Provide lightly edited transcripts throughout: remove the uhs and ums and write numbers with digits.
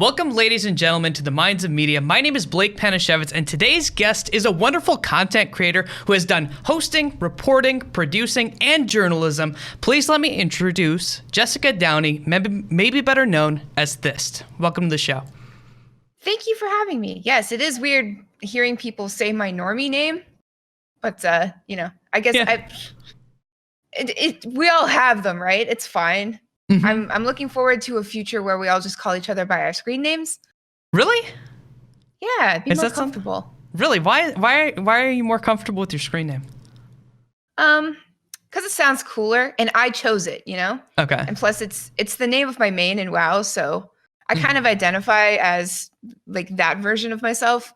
Welcome, ladies and gentlemen, to the Minds of Media. My name is Blake Panashevitz, and today's guest is a wonderful content creator who has done hosting, reporting, producing, and journalism. Please let me introduce Jessica Downey, maybe better known as Thyst. Welcome to the show. Thank you for having me. Yes, it is weird hearing people say my normie name, but I guess we all have them, right? It's fine. Mm-hmm. I'm looking forward to a future where we all just call each other by our screen names. Really? Yeah, be more comfortable. Really? Why are you more comfortable with your screen name? Because it sounds cooler, and I chose it. Okay. And plus, it's the name of my main in WoW, so I kind of identify as like that version of myself,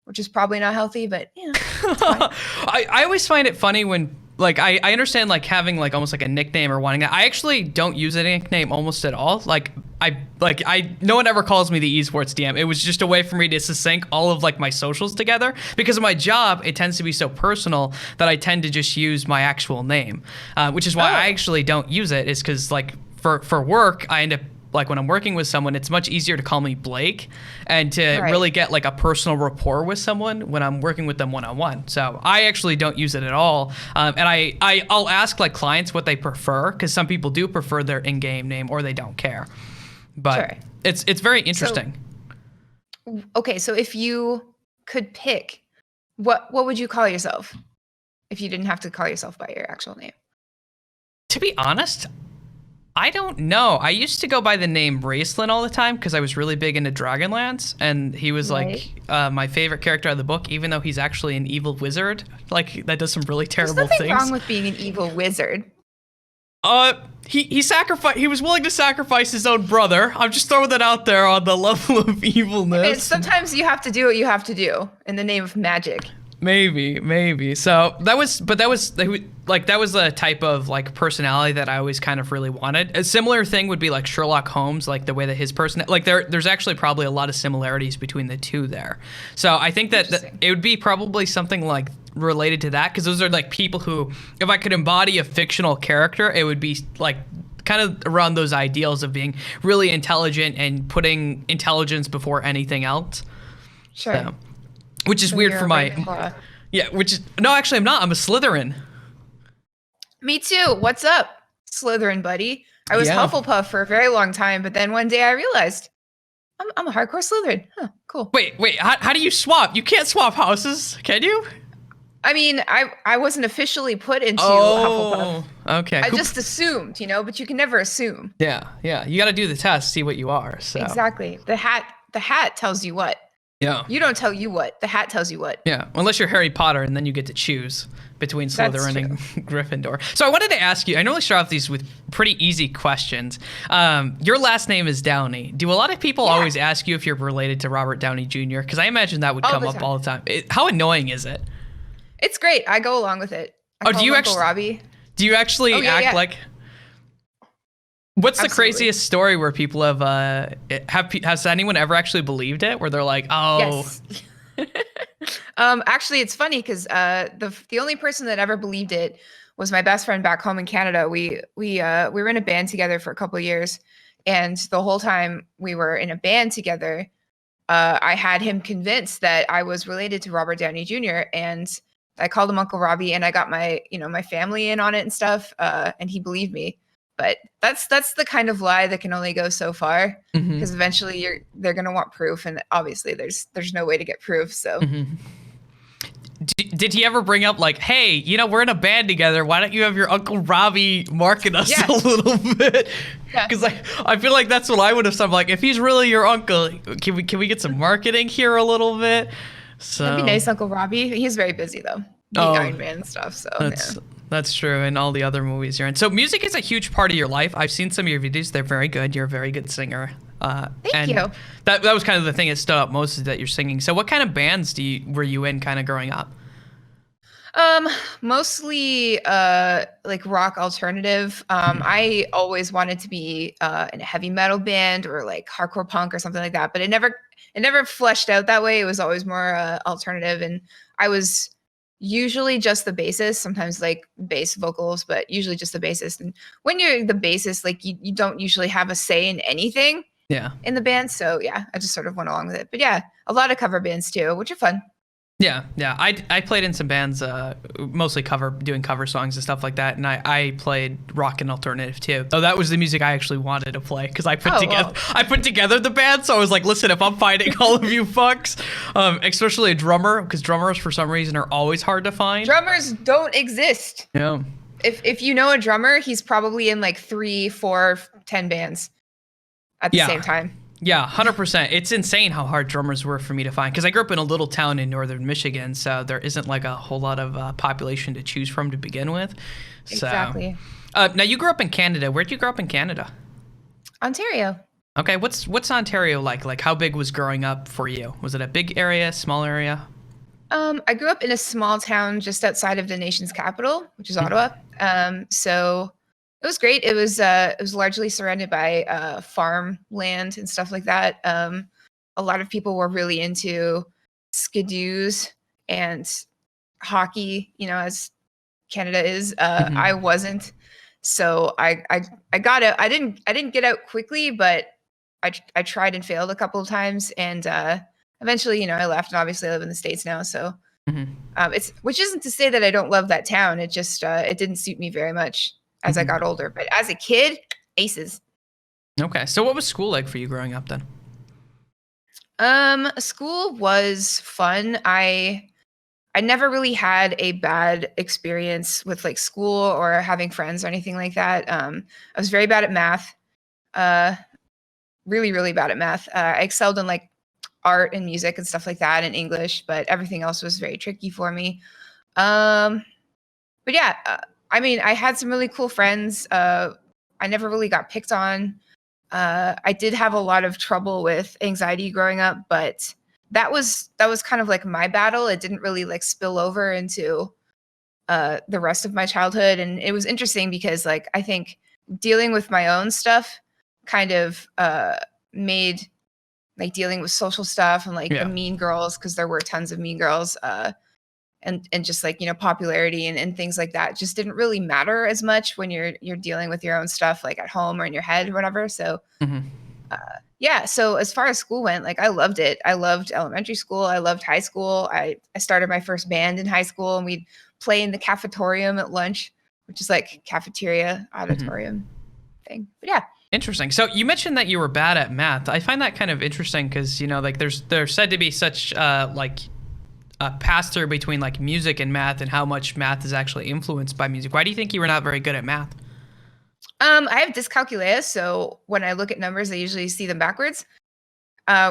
which is probably not healthy, but it's fine. I always find it funny when. Like, I understand, like, having, like, almost, like, a nickname or wanting that. I actually don't use a nickname almost at all. No one ever calls me the esports DM. It was just a way for me to sync all of, like, my socials together. Because of my job, it tends to be so personal that I tend to just use my actual name. Which is why I actually don't use it, is because, like, for work, I end up, like, when I'm working with someone, it's much easier to call me Blake and to really get like a personal rapport with someone when I'm working with them one-on-one. So I actually don't use it at all. And I'll ask like clients what they prefer, because some people do prefer their in-game name or they don't care. But it's very interesting. So if you could pick, what would you call yourself if you didn't have to call yourself by your actual name? To be honest, I don't know. I used to go by the name Raceland all the time because I was really big into Dragonlance, and he was like my favorite character of the book, even though he's actually an evil wizard. Like, that does some really terrible things. There's nothing wrong with being an evil wizard. He was willing to sacrifice his own brother. I'm just throwing that out there on the level of evilness. Okay, sometimes you have to do what you have to do in the name of magic. Maybe. So that was a type of like personality that I always kind of really wanted. A similar thing would be like Sherlock Holmes, like the way that his there's actually probably a lot of similarities between the two there. So I think that it would be probably something like related to that, because those are like people who, if I could embody a fictional character, it would be like kind of around those ideals of being really intelligent and putting intelligence before anything else. Sure. So, which is weird for my... No, actually, I'm not. I'm a Slytherin. Me too. What's up, Slytherin buddy? I was Hufflepuff for a very long time, but then one day I realized I'm a hardcore Slytherin. Huh, cool. Wait. How do you swap? You can't swap houses, can you? I mean, I wasn't officially put into Hufflepuff. Okay. I just assumed, but you can never assume. Yeah. You got to do the test, see what you are. So. Exactly. The hat tells you what. Yeah. You don't tell you what. The hat tells you what. Yeah. Unless you're Harry Potter, and then you get to choose between Slytherin and Gryffindor. So I wanted to ask you, I normally start off these with pretty easy questions. Your last name is Downey. Do a lot of people always ask you if you're related to Robert Downey Jr.? Because I imagine that would come up all the time. How annoying is it? It's great. I go along with it. Do you actually act like... What's the craziest story where people has anyone ever actually believed it, where they're like, oh... Yes. Actually, it's funny because the only person that ever believed it was my best friend back home in Canada. We were in a band together for a couple of years, and the whole time we were in a band together, I had him convinced that I was related to Robert Downey Jr., and I called him Uncle Robbie, and I got my family in on it and stuff, and he believed me. But that's the kind of lie that can only go so far, because eventually they're gonna want proof, and obviously there's no way to get proof. So, did he ever bring up like, hey, we're in a band together, why don't you have your Uncle Robbie market us a little bit? Because I feel like that's what I would have said. Like, if he's really your uncle, can we get some marketing here a little bit? So that'd be nice, Uncle Robbie. He's very busy though, being Iron Man and stuff. So That's true, and all the other movies you're in. So music is a huge part of your life. I've seen some of your videos. They're very good. You're a very good singer. Thank you. That was kind of the thing that stood out most, is that you're singing. So what kind of bands were you in kind of growing up? Mostly like rock alternative. I always wanted to be in a heavy metal band or like hardcore punk or something like that, but it never fleshed out that way. It was always more alternative, and I was usually just the bassist, sometimes like bass vocals, but usually just the bassist. And when you're the bassist, like you don't usually have a say in anything. Yeah. in the band. So yeah, I just sort of went along with it. But yeah, a lot of cover bands too, which are fun. Yeah, yeah. I played in some bands, mostly doing cover songs and stuff like that. And I played rock and alternative too. So that was the music I actually wanted to play because I put together the band. So I was like, listen, if I'm fighting all of you fucks, especially a drummer, because drummers for some reason are always hard to find. Drummers don't exist. Yeah. If you know a drummer, he's probably in like 3, 4, 10 bands at the same time. Yeah, 100%. It's insane how hard drummers were for me to find because I grew up in a little town in northern Michigan, so there isn't like a whole lot of population to choose from to begin with. So, exactly. Now you grew up in Canada. Where'd you grow up in Canada? Ontario. Okay, what's Ontario like? Like, how big was growing up for you? Was it a big area, small area? I grew up in a small town just outside of the nation's capital, which is Ottawa. So it was great. It was largely surrounded by farmland and stuff like that. A lot of people were really into skidoos and hockey, as Canada is. I wasn't. So I got out. I didn't get out quickly, but I tried and failed a couple of times, and eventually, I left. And obviously, I live in the States now. So which isn't to say that I don't love that town. It just it didn't suit me very much as I got older. But as a kid, aces. Okay. So what was school like for you growing up then? School was fun. I never really had a bad experience with like school or having friends or anything like that. I was very bad at math. Really, really bad at math. I excelled in like art and music and stuff like that and English, but everything else was very tricky for me. But yeah, I mean, I had some really cool friends. I never really got picked on. I did have a lot of trouble with anxiety growing up, but that was kind of like my battle. It didn't really like spill over into the rest of my childhood. And it was interesting because like I think dealing with my own stuff kind of made like dealing with social stuff and like the mean girls, because there were tons of mean girls, and just like popularity and things like that just didn't really matter as much when you're dealing with your own stuff like at home or in your head or whatever. So yeah, so as far as school went, like I loved it. I loved elementary school. I loved high school. I started my first band in high school, and we'd play in the cafetorium at lunch, which is like cafeteria auditorium thing. But yeah. Interesting. So you mentioned that you were bad at math. I find that kind of interesting because, like there's said to be such like a pass-through between like music and math and how much math is actually influenced by music. Why do you think you were not very good at math? I have dyscalculia, so when I look at numbers, I usually see them backwards,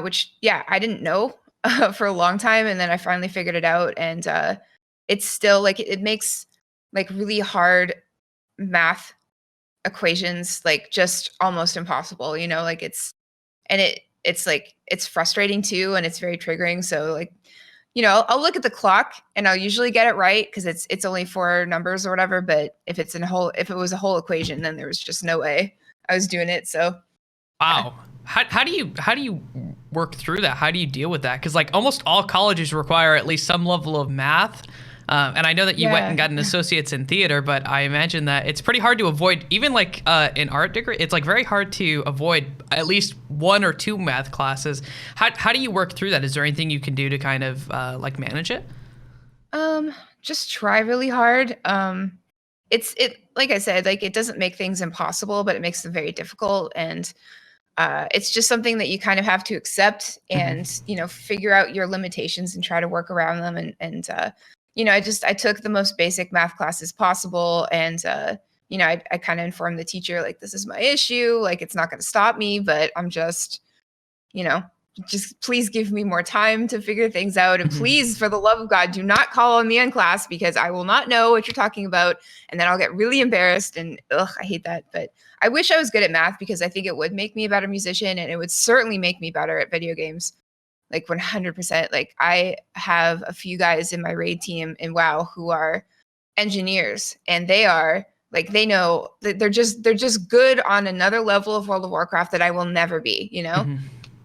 which, yeah, I didn't know for a long time, and then I finally figured it out, and it's still, like, it makes, like, really hard math equations, like, just almost impossible, like, it's like, it's frustrating, too, and it's very triggering, so, like, I'll look at the clock and I'll usually get it right because it's only 4 numbers or whatever. But if it was a whole equation, then there was just no way I was doing it. So, wow, how do you work through that? How do you deal with that? Because like almost all colleges require at least some level of math. And I know that you went and got an associate's in theater, but I imagine that it's pretty hard to avoid, even like an art degree. It's like very hard to avoid at least 1 or 2 math classes. How do you work through that? Is there anything you can do to kind of like manage it? Just try really hard. It like I said, like it doesn't make things impossible, but it makes them very difficult. And it's just something that you kind of have to accept and, figure out your limitations and try to work around them. And I took the most basic math classes possible. And, I kind of informed the teacher, like, this is my issue. Like, it's not going to stop me, but I'm just, just please give me more time to figure things out. And please, for the love of God, do not call on me in class because I will not know what you're talking about. And then I'll get really embarrassed and I hate that. But I wish I was good at math because I think it would make me a better musician and it would certainly make me better at video games. Like 100%. Like I have a few guys in my raid team in WoW who are engineers and they are like, they know that they're just good on another level of World of Warcraft that I will never be,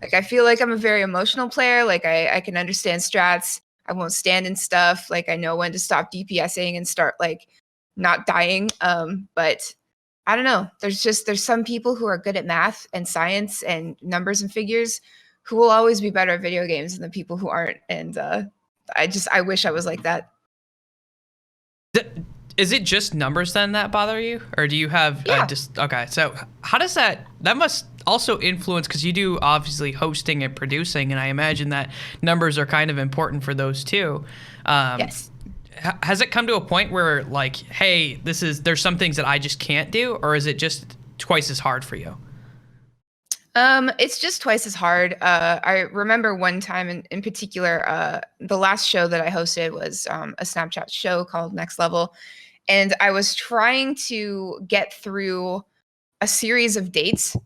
Like I feel like I'm a very emotional player. Like I can understand strats. I won't stand in stuff. Like I know when to stop DPSing and start like not dying. But I don't know. There's some people who are good at math and science and numbers and figures who will always be better at video games than the people who aren't. And I wish I was like that. Is it just numbers then that bother you, or do you have Yeah. okay? So how does that must also influence, because you do obviously hosting and producing, and I imagine that numbers are kind of important for those too. Yes. Has it come to a point where like, hey, there's some things that I just can't do, or is it just twice as hard for you? It's just twice as hard. I remember one time in particular, the last show that I hosted was a Snapchat show called Next Level. And I was trying to get through a series of dates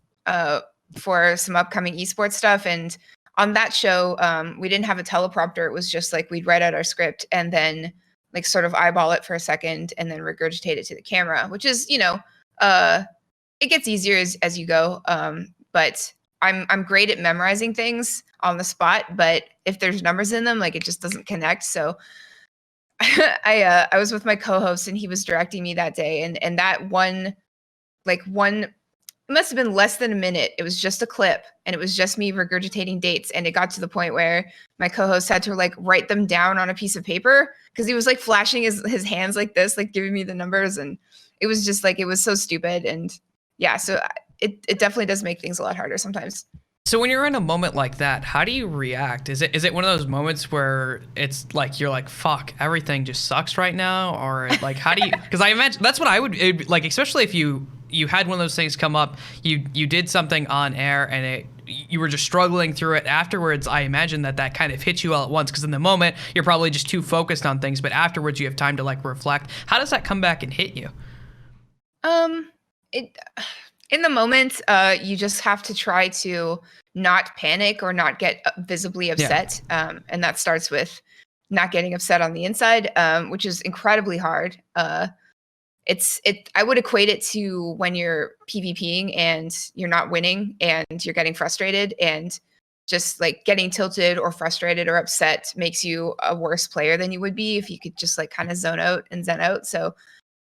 for some upcoming esports stuff. And on that show, we didn't have a teleprompter. It was just like we'd write out our script and then like sort of eyeball it for a second and then regurgitate it to the camera, which is, it gets easier as you go. But I'm great at memorizing things on the spot, but if there's numbers in them, like it just doesn't connect. So I was with my co-host and he was directing me that day, and that one it must have been less than a minute. It was just a clip and it was just me regurgitating dates, and it got to the point where my co-host had to like write them down on a piece of paper because he was like flashing his hands like this, like giving me the numbers, and it was just like it was so stupid. And yeah, so it definitely does make things a lot harder sometimes. So when you're in a moment like that, how do you react? Is it one of those moments where it's like you're like, fuck, everything just sucks right now? Or like, how do you, because I imagine that's what I would like, especially if you had one of those things come up, you did something on air and you were just struggling through it afterwards. I imagine that kind of hits you all at once, because in the moment you're probably just too focused on things, but afterwards you have time to like reflect. How does that come back and hit you? In the moment, you just have to try to not panic or not get visibly upset. Yeah. And that starts with not getting upset on the inside, which is incredibly hard. I would equate it to when you're PvPing and you're not winning and you're getting frustrated, and just like getting tilted or frustrated or upset makes you a worse player than you would be if you could just like kind of zone out and zen out. So,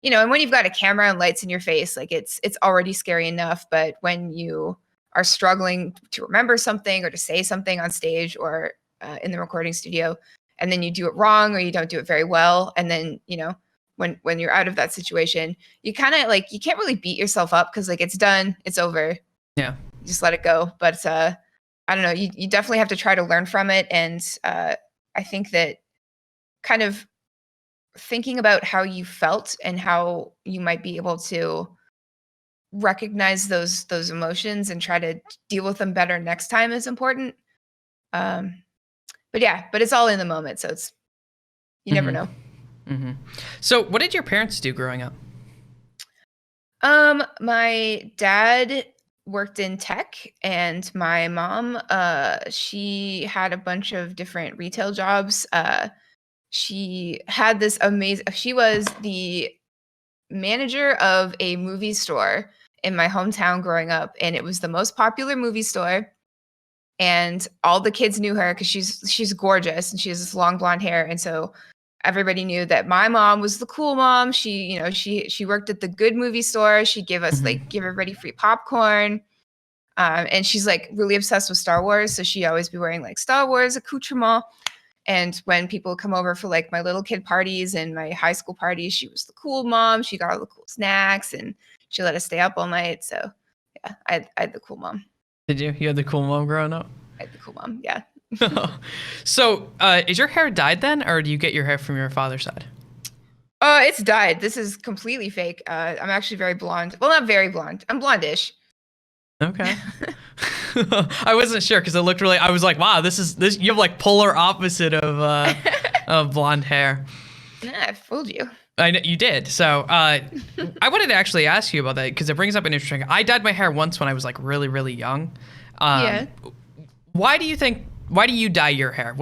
and when you've got a camera and lights in your face, like it's already scary enough. But when you are struggling to remember something or to say something on stage or in the recording studio, and then you do it wrong or you don't do it very well, and then when you're out of that situation, you kind of like you can't really beat yourself up because like it's done, it's over. Yeah, you just let it go. But I don't know. You definitely have to try to learn from it, and I think that kind of thinking about how you felt and how you might be able to recognize those emotions and try to deal with them better next time is important. But it's all in the moment, so it's you never know. Mm-hmm. So what did your parents do growing up? My dad worked in tech, and my mom, she had a bunch of different retail jobs. She had this amazing, she was the manager of a movie store in my hometown growing up, and it was the most popular movie store, and all the kids knew her because she's gorgeous and she has this long blonde hair, and so everybody knew that my mom was the cool mom. She worked at the good movie store. She'd give us give everybody free popcorn. And she's like really obsessed with Star Wars, so she'd always be wearing like Star Wars accoutrement. And when people come over for like my little kid parties and my high school parties, she was the cool mom. She got all the cool snacks and she let us stay up all night. So yeah, I had the cool mom. Did you? You had the cool mom growing up? I had the cool mom, yeah. So is your hair dyed then, or do you get your hair from your father's side? It's dyed. This is completely fake. I'm actually very blonde. Well, not very blonde. I'm blondish. Okay. I wasn't sure because it looked really. I was like, wow, this. You have like polar opposite of blonde hair. Nah, I fooled you. I know you did. So I wanted to actually ask you about that because it brings up an interesting. I dyed my hair once when I was like really, really young. Yeah. Why do you dye your hair?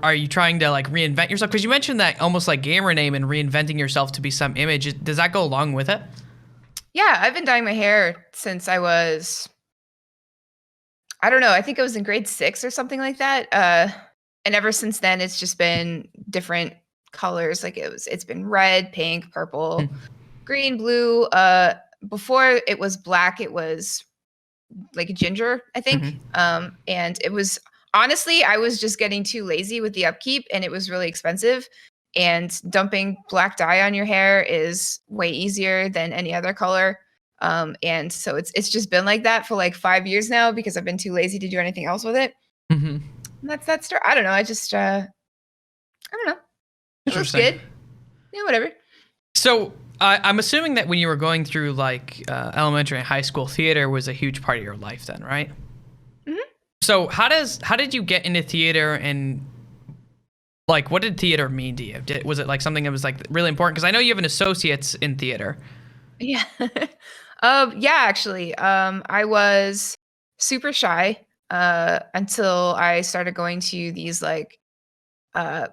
Are you trying to like reinvent yourself? Because you mentioned that almost like gamer name and reinventing yourself to be some image. Does that go along with it? Yeah, I've been dyeing my hair since I was, I don't know, I think I was in grade 6 or something like that. And ever since then, it's just been different colors. Like it's been red, pink, purple, green, blue. before it was black, it was like ginger, I think. Mm-hmm. And it was honestly, I was just getting too lazy with the upkeep, and it was really expensive. And dumping black dye on your hair is way easier than any other color. And so it's just been like that for like 5 years now because I've been too lazy to do anything else with it. Mm-hmm. And that's I don't know. I just I don't know. It looks Interesting. good. Yeah, whatever. So I'm assuming that when you were going through like elementary and high school, theater was a huge part of your life then, right? Mhm. So how did you get into theater, and like what did theater mean to you? Was it like something that was like really important? Because I know you have an associate's in theater. Yeah. Yeah, actually. I was super shy until I started going to these like uh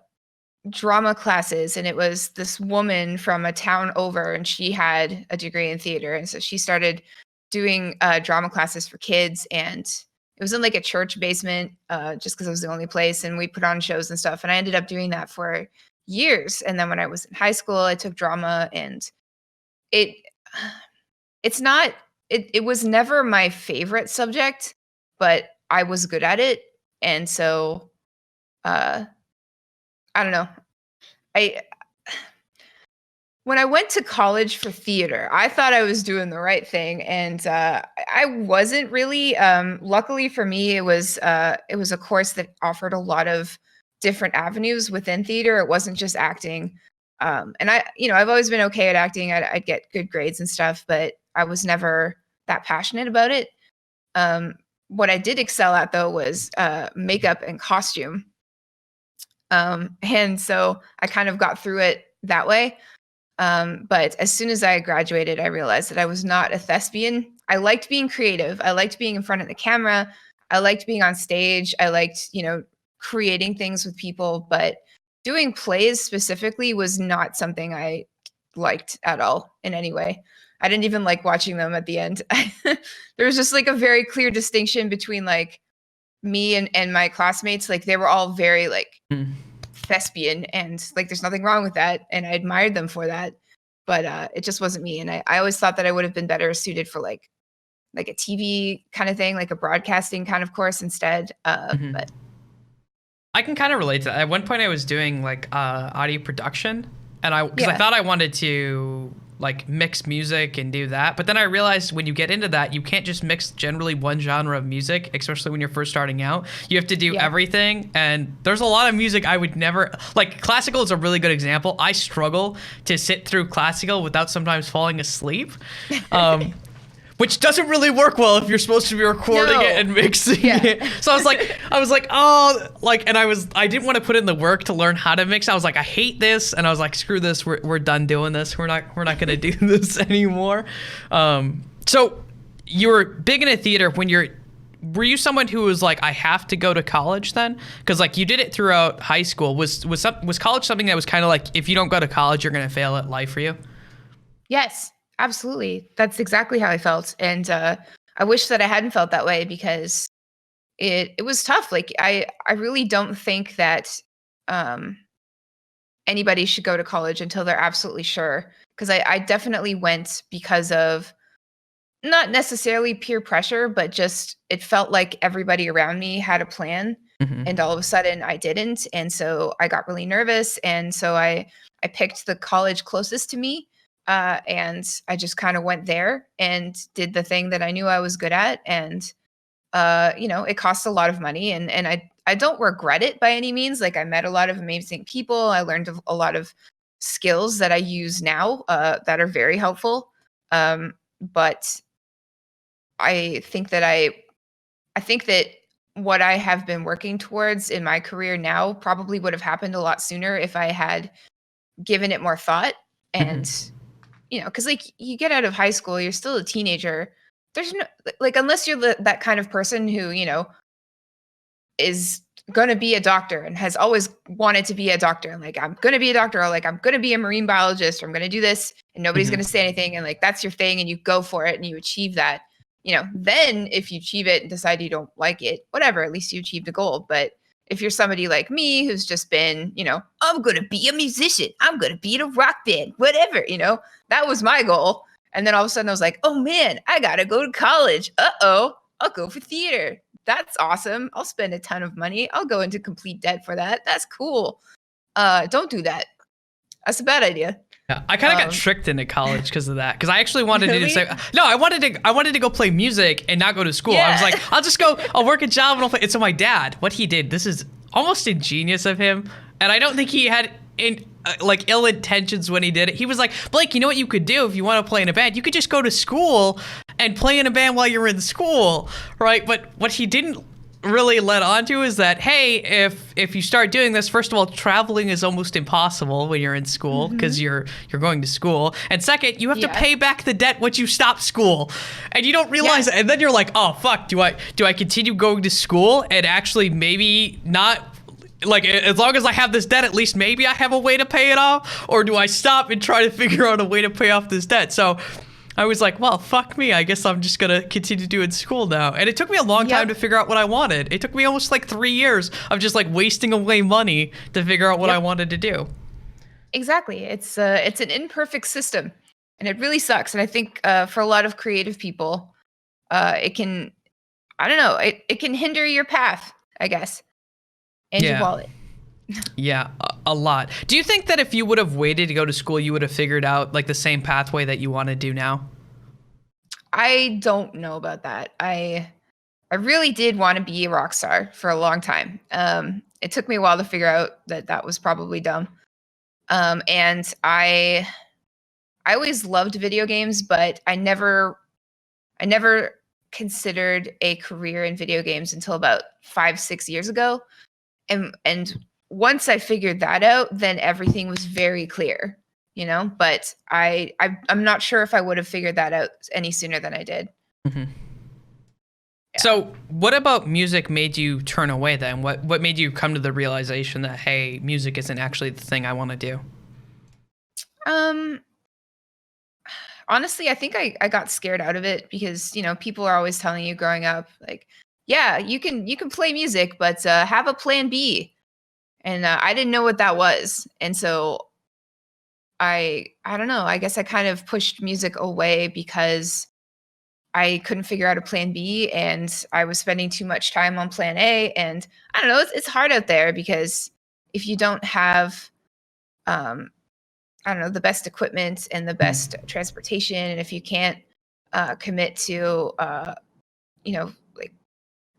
drama classes, and it was this woman from a town over, and she had a degree in theater, and so she started doing drama classes for kids, and it was in like a church basement just because it was the only place, and we put on shows and stuff, and I ended up doing that for years. And then when I was in high school, I took drama, and it it's not it was never my favorite subject, but I was good at it. And so uh I don't know. I when I went to college for theater, I thought I was doing the right thing, and I wasn't really. Luckily for me, it was a course that offered a lot of different avenues within theater. It wasn't just acting, and I've always been okay at acting. I'd get good grades and stuff, but I was never that passionate about it. What I did excel at though was makeup and costume, and so I kind of got through it that way. But as soon as I graduated, I realized that I was not a thespian. I liked being creative. I liked being in front of the camera. I liked being on stage. I liked, creating things with people, but doing plays specifically was not something I liked at all in any way. I didn't even like watching them at the end. There was just like a very clear distinction between like me and my classmates. Like they were all very like Mm. thespian, and like there's nothing wrong with that, and I admired them for that, but it just wasn't me. And I always thought that I would have been better suited for like a TV kind of thing, like a broadcasting kind of course instead. Mhm. But I can kind of relate to that. At one point, I was doing like audio production, and I Yeah. thought I wanted to like mix music and do that, but then I realized when you get into that, you can't just mix generally one genre of music, especially when you're first starting out. You have to do Yeah. everything, and there's a lot of music I would never like. Classical is a really good example. I struggle to sit through classical without sometimes falling asleep. Which doesn't really work well if you're supposed to be recording No. it and mixing Yeah. it. So I was like, oh, like, and I didn't want to put in the work to learn how to mix. I was like, I hate this, and I was like, screw this. We're done doing this. We're not gonna do this anymore. So you were big into theater when were you someone who was like, I have to go to college then? Because like you did it throughout high school. Was college something that was kind of like, if you don't go to college, you're gonna fail at life for you? Yes, absolutely. That's exactly how I felt. And I wish that I hadn't felt that way because it was tough. Like I really don't think that um anybody should go to college until they're absolutely sure. Because I definitely went because of not necessarily peer pressure, but just it felt like everybody around me had a plan, Mm-hmm. and all of a sudden I didn't. And so I got really nervous. And so I picked the college closest to me. And I just kind of went there and did the thing that I knew I was good at. And it cost a lot of money, and I don't regret it by any means. Like I met a lot of amazing people. I learned a lot of skills that I use now that are very helpful. But I think that I think that what I have been working towards in my career now probably would have happened a lot sooner if I had given it more thought. And because like you get out of high school, you're still a teenager. There's no like unless you're that kind of person who is going to be a doctor and has always wanted to be a doctor, and like I'm going to be a doctor, or like I'm going to be a marine biologist, or I'm going to do this and nobody's Mm-hmm. going to say anything, and like that's your thing and you go for it and you achieve that. Then if you achieve it and decide you don't like it, whatever, at least you achieved a goal. But if you're somebody like me who's just been, I'm going to be a musician, I'm going to be in a rock band, whatever, that was my goal. And then all of a sudden I was like, oh man, I gotta go to college. Uh-oh, I'll go for theater. That's awesome. I'll spend a ton of money. I'll go into complete debt for that. That's cool. Don't do that. That's a bad idea. Yeah, I kind of got tricked into college because of that. Because I actually wanted Really? to do no, I wanted to go play music and not go to school. I was Yeah. like, I'll work a job and I'll play. And so my dad, what he did, this is almost ingenious of him, and I don't think he had like ill intentions when he did it. He was like, Blake, you know what you could do if you want to play in a band? You could just go to school and play in a band while you're in school, right? But what he didn't really let on to is that, hey, if you start doing this, first of all, traveling is almost impossible when you're in school because you're going to school, and second, you have to pay back the debt once you stop school, and you don't realize it. And then you're like, oh fuck, do I continue going to school and actually maybe not, like, as long as I have this debt, at least maybe I have a way to pay it off, or do I stop and try to figure out a way to pay off this debt? So I was like, well, fuck me. I guess I'm just going to continue doing school now. And it took me a long time to figure out what I wanted. It took me almost like 3 years of just like wasting away money to figure out what I wanted to do. Exactly. It's an imperfect system, and it really sucks. And I think for a lot of creative people, it can, I don't know, it can hinder your path, I guess, and your wallet. Yeah, a lot. Do you think that if you would have waited to go to school, you would have figured out like the same pathway that you want to do now? I don't know about that. I really did want to be a rock star for a long time. It took me a while to figure out that was probably dumb. And I always loved video games, but I never considered a career in video games until about 5-6 years ago. And once I figured that out, then everything was very clear, you know, but I'm not sure if I would have figured that out any sooner than I did. Mm-hmm. Yeah. So what about music made you turn away then? What made you come to the realization that, hey, music isn't actually the thing I want to do? Honestly, I think I got scared out of it because, you know, people are always telling you growing up, like, yeah, you can play music, but have a plan B. And I didn't know what that was. And so I don't know, I guess I kind of pushed music away because I couldn't figure out a plan B, and I was spending too much time on plan A. And I don't know, it's hard out there because if you don't have, I don't know, the best equipment and the best transportation, and if you can't commit to, you know,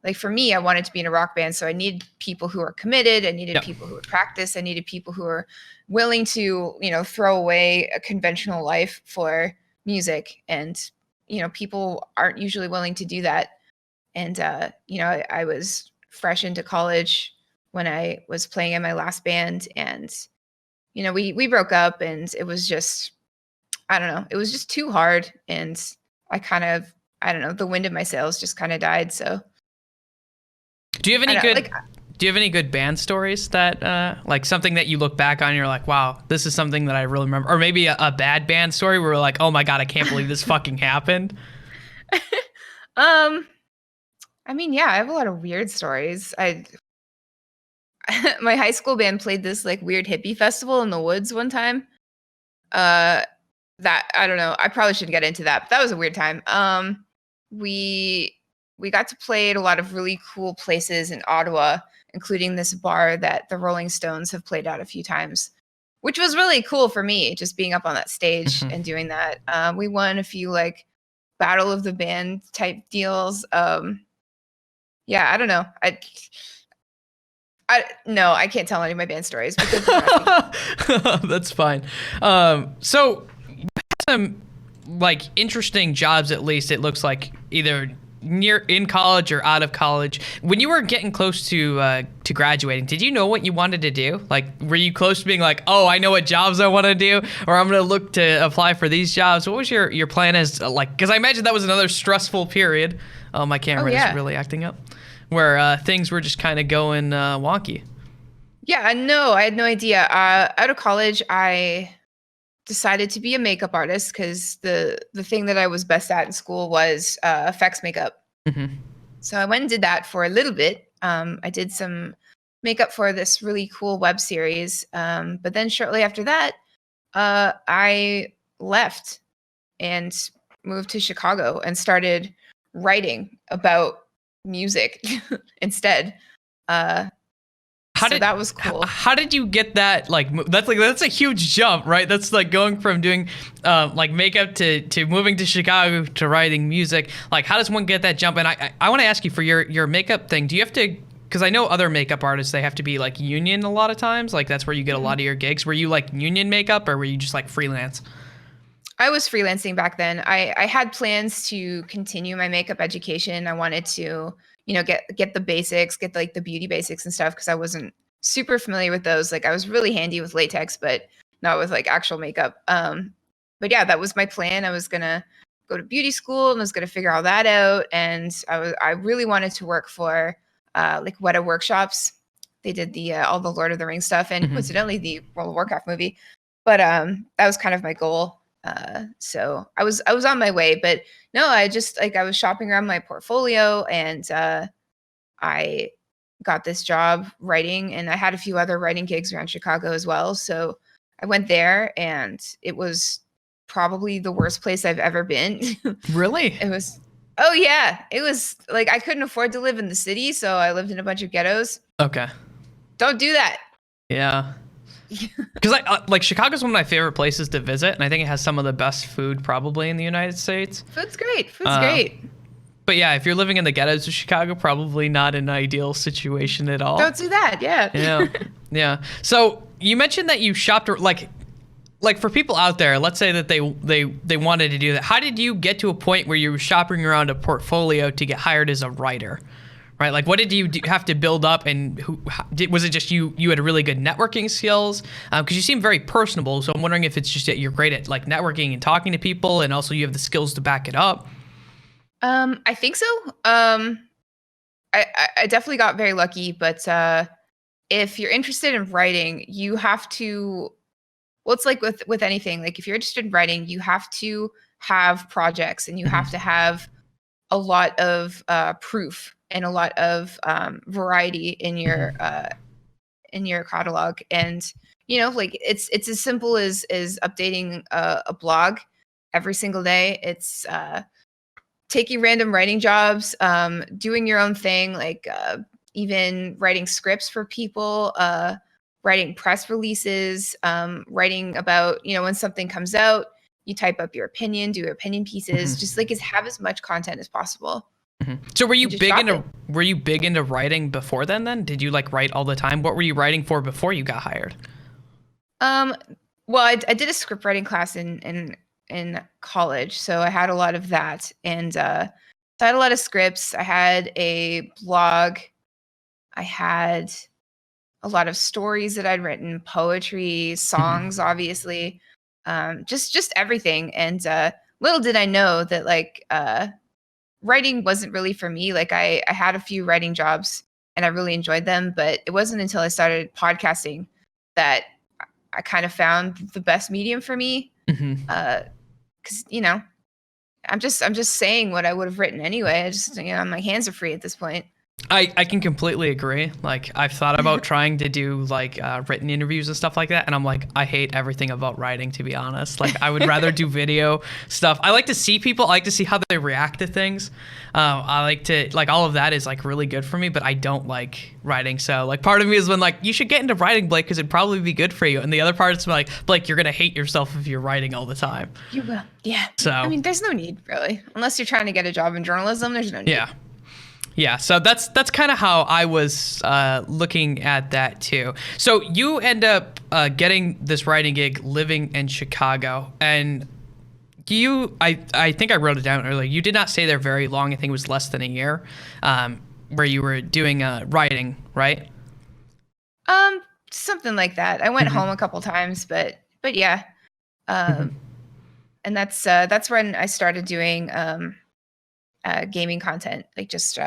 like for me, I wanted to be in a rock band, so I needed people who are committed. I needed people who would practice. I needed people who are willing to, you know, throw away a conventional life for music. And, you know, people aren't usually willing to do that. And, you know, I was fresh into college when I was playing in my last band, and, you know, we broke up, and it was just, I don't know, it was just too hard. And I don't know, the wind in my sails just kind of died. So. Do you have any good band stories that like something that you look back on and you're like, wow, this is something that I really remember? Or maybe a bad band story where we're like, oh my God, I can't believe this fucking happened. I mean, yeah, I have a lot of weird stories. My high school band played this like weird hippie festival in the woods one time. That, I don't know, I probably shouldn't get into that, but that was a weird time. We got to play at a lot of really cool places in Ottawa, including this bar that the Rolling Stones have played at a few times, which was really cool for me, just being up on that stage and doing that. We won a few like Battle of the Band type deals. Yeah, I don't know. No, I can't tell any of my band stories. That's fine. So you had some like interesting jobs, at least it looks like, either near in college or out of college. When you were getting close to graduating, did you know what you wanted to do? Like, were you close to being like, oh, I know what jobs I want to do, or I'm going to look to apply for these jobs? What was your plan as, like, because I imagine that was another stressful period. My camera is really acting up, where things were just kind of going wonky. Yeah, no, I had no idea. Out of college, I decided to be a makeup artist because the thing that I was best at in school was effects makeup. Mm-hmm. So I went and did that for a little bit. I did some makeup for this really cool web series. But then shortly after that, I left. and moved to Chicago and started writing about music instead. So that was cool. How did you get that? That's a huge jump, right? That's like going from doing like makeup to moving to Chicago to writing music. Like, how does one get that jump? And I want to ask you for your makeup thing. Do you have to? Because I know other makeup artists, they have to be like union a lot of times. Like that's where you get a lot of your gigs. Were you like union makeup or were you just like freelance? I was freelancing back then. I had plans to continue my makeup education. I wanted to, get the basics, get like the beauty basics and stuff because I wasn't super familiar with those. Like I was really handy with latex, but not with like actual makeup. But yeah, that was my plan. I was gonna go to beauty school and I was gonna figure all that out. And I really wanted to work for like Weta Workshops. They did the all the Lord of the Rings stuff and coincidentally the World of Warcraft movie. But that was kind of my goal. So I was on my way, but no, I just I was shopping around my portfolio and I got this job writing and I had a few other writing gigs around Chicago as well. So I went there and it was probably the worst place I've ever been. Really? It was, oh yeah. It was like, I couldn't afford to live in the city. So I lived in a bunch of ghettos. Okay. Don't do that. Yeah. Because like Chicago's one of my favorite places to visit, and I think it has some of the best food probably in the United States. Food's great. Food's great. But yeah, if you're living in the ghettos of Chicago, probably not an ideal situation at all. Don't do that. Yeah. Yeah. Yeah. So you mentioned that you shopped like for people out there, let's say that they wanted to do that. How did you get to a point where you were shopping around a portfolio to get hired as a writer? Right, like what did you have to build up, and was it just you had really good networking skills? Because you seem very personable, so I'm wondering if it's just that you're great at like networking and talking to people, and also you have the skills to back it up. I think so. I definitely got very lucky, but if you're interested in writing, you have to. Well, it's like with anything. Like if you're interested in writing, you have to have projects, and you have to have a lot of proof and a lot of variety in your catalog. And like it's as simple as updating a blog every single day. It's taking random writing jobs, doing your own thing, like even writing scripts for people, writing press releases, writing about when something comes out, you type up your opinion, do opinion pieces, just like have as much content as possible. So were you big into writing before then? Did you like write all the time? What were you writing for before you got hired? Well, I did a script writing class in college, so I had a lot of that, and so I had a lot of scripts. I had a blog. I had a lot of stories that I'd written, poetry, songs, obviously, just everything. And little did I know that like writing wasn't really for me. Like I had a few writing jobs and I really enjoyed them, but it wasn't until I started podcasting that I kind of found the best medium for me. Cause I'm just saying what I would have written anyway. I just, my hands are free at this point. I can completely agree. Like I've thought about trying to do like written interviews and stuff like that, and I'm like, I hate everything about writing, to be honest. Like I would rather do video stuff. I like to see people. I like to see how they react to things. I like to like all of that is like really good for me, but I don't like writing. So like part of me is when like you should get into writing, Blake, because it'd probably be good for you, and the other part is like, Blake, you're gonna hate yourself if you're writing all the time. You will, yeah. So I mean, there's no need really, unless you're trying to get a job in journalism. There's no need. Yeah. Yeah, so that's kind of how I was looking at that too. So you end up getting this writing gig living in Chicago, and I think I wrote it down earlier. You did not stay there very long. I think it was less than a year, where you were doing writing, right? Something like that. I went home a couple times, but yeah, and that's when I started doing gaming content, like just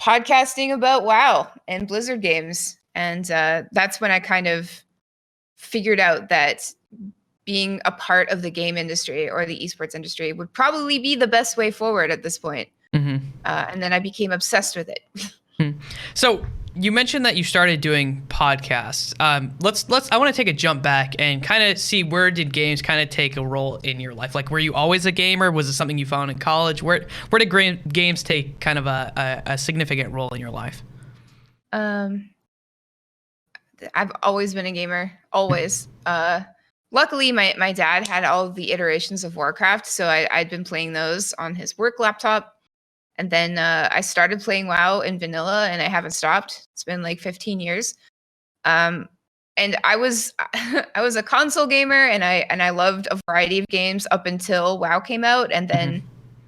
podcasting about WoW and Blizzard games. And that's when I kind of figured out that being a part of the game industry or the esports industry would probably be the best way forward at this point. And then I became obsessed with it. So you mentioned that you started doing podcasts. I want to take a jump back and kind of see, where did games kind of take a role in your life? Like, were you always a gamer? Was it something you found in college? Where did games take kind of a significant role in your life? I've always been a gamer, always. Luckily, my dad had all of the iterations of Warcraft, so I'd been playing those on his work laptop. And then I started playing WoW in vanilla, and I haven't stopped. It's been like 15 years. And I was I was a console gamer, and I loved a variety of games up until WoW came out, and then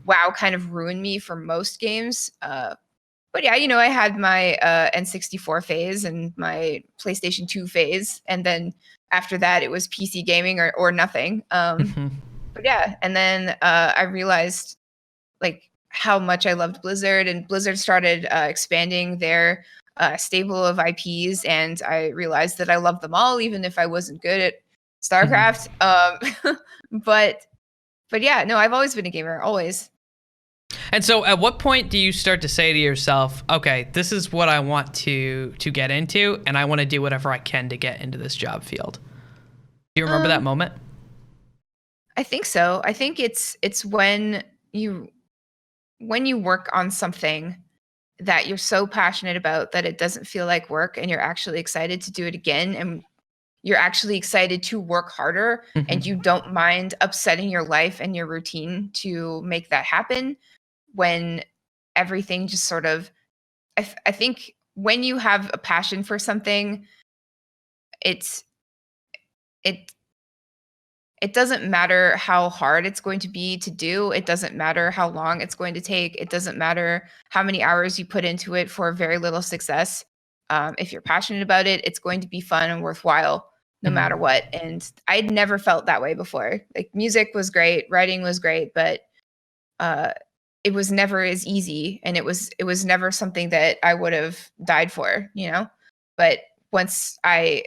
WoW kind of ruined me for most games. But yeah, I had my N64 phase and my PlayStation 2 phase, and then after that, it was PC gaming or nothing. But yeah, and then I realized like how much I loved Blizzard, and Blizzard started expanding their stable of IPs, and I realized that I loved them all, even if I wasn't good at StarCraft. But yeah, no, I've always been a gamer, always. And so at what point do you start to say to yourself, okay, this is what I want to get into, and I want to do whatever I can to get into this job field? Do you remember that moment? I think so. I think it's when you work on something that you're so passionate about that it doesn't feel like work, and you're actually excited to do it again, and you're actually excited to work harder, and you don't mind upsetting your life and your routine to make that happen, when everything just sort of, I think when you have a passion for something, it doesn't matter how hard it's going to be to do. It doesn't matter how long it's going to take. It doesn't matter how many hours you put into it for very little success. If you're passionate about it, it's going to be fun and worthwhile no matter what. And I'd never felt that way before. Like, music was great, writing was great, but it was never as easy, and it was never something that I would have died for, But once I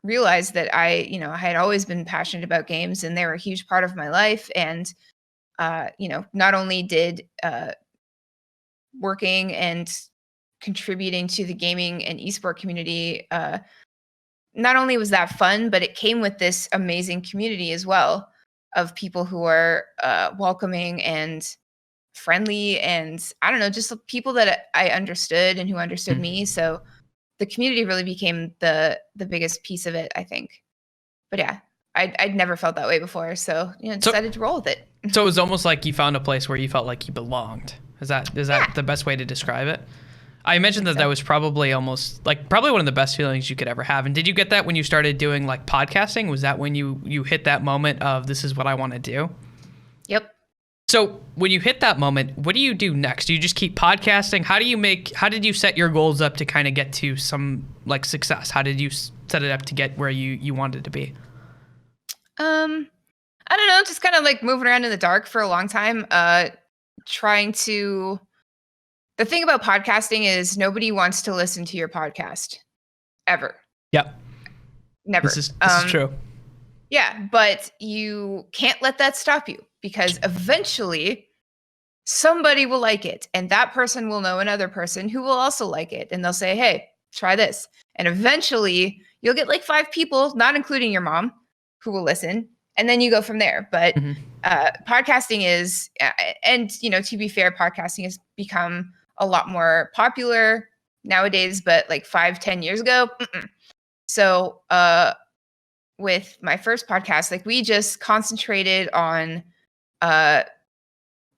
realized that I had always been passionate about games, and they were a huge part of my life, and not only did working and contributing to the gaming and esport community, not only was that fun, but it came with this amazing community as well, of people who are welcoming and friendly, and I don't know, just people that I understood and who understood me. So the community really became the biggest piece of it, I think. But yeah, I'd never felt that way before, so decided to roll with it. So it was almost like you found a place where you felt like you belonged. Is that the best way to describe it? I mentioned that was probably probably one of the best feelings you could ever have. And did you get that when you started doing like podcasting? Was that when you hit that moment of, this is what I want to do? Yep. So when you hit that moment, what do you do next? Do you just keep podcasting? How did you set your goals up to kind of get to some like success? How did you set it up to get where you wanted to be? I don't know, just kind of like moving around in the dark for a long time, the thing about podcasting is nobody wants to listen to your podcast ever. Yep. Never. This is true. Yeah, but you can't let that stop you, because eventually somebody will like it, and that person will know another person who will also like it, and they'll say, hey, try this. And eventually you'll get like 5 people, not including your mom, who will listen, and then you go from there. But podcasting is, and to be fair, podcasting has become a lot more popular nowadays, but like 5-10 years ago, so with my first podcast, like, we just concentrated on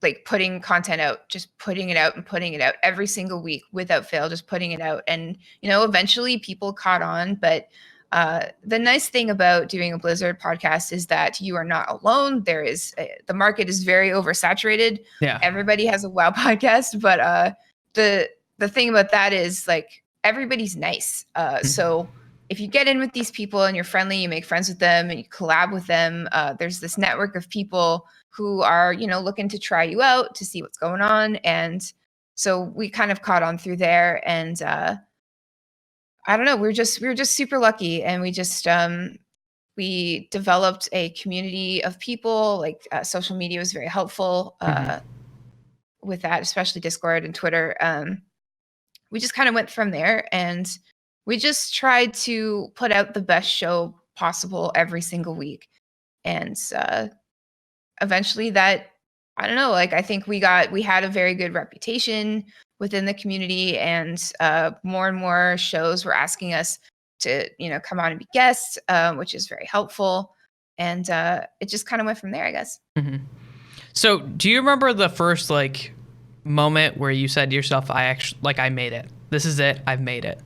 like putting content out, just putting it out and putting it out every single week without fail, just putting it out. And eventually people caught on. But the nice thing about doing a Blizzard podcast is that you are not alone. There is the market is very oversaturated. Yeah, everybody has a WoW podcast, but the thing about that is, like, everybody's nice. So if you get in with these people and you're friendly, you make friends with them and you collab with them, there's this network of people who are, looking to try you out, to see what's going on. And so we kind of caught on through there. And I don't know, we were just super lucky. And we just, we developed a community of people. Like, social media was very helpful with that, especially Discord and Twitter. we just kind of went from there, and we just tried to put out the best show possible every single week. And eventually that, I don't know, like I think we had a very good reputation within the community, and more and more shows were asking us to, come on and be guests, which is very helpful. And it just kind of went from there, I guess. Mm-hmm. So do you remember the first like moment where you said to yourself, I made it. This is it. I've made it.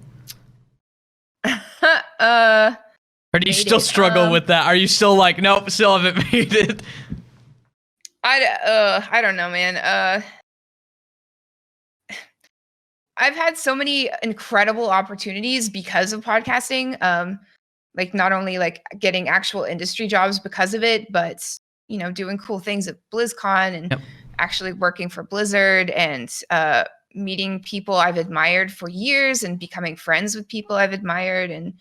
Or do you still struggle with that? Are you still like, nope, still haven't made it? I don't know, man. I've had so many incredible opportunities because of podcasting. Like not only like getting actual industry jobs because of it, but doing cool things at BlizzCon and actually working for Blizzard, and meeting people I've admired for years and becoming friends with people I've admired. And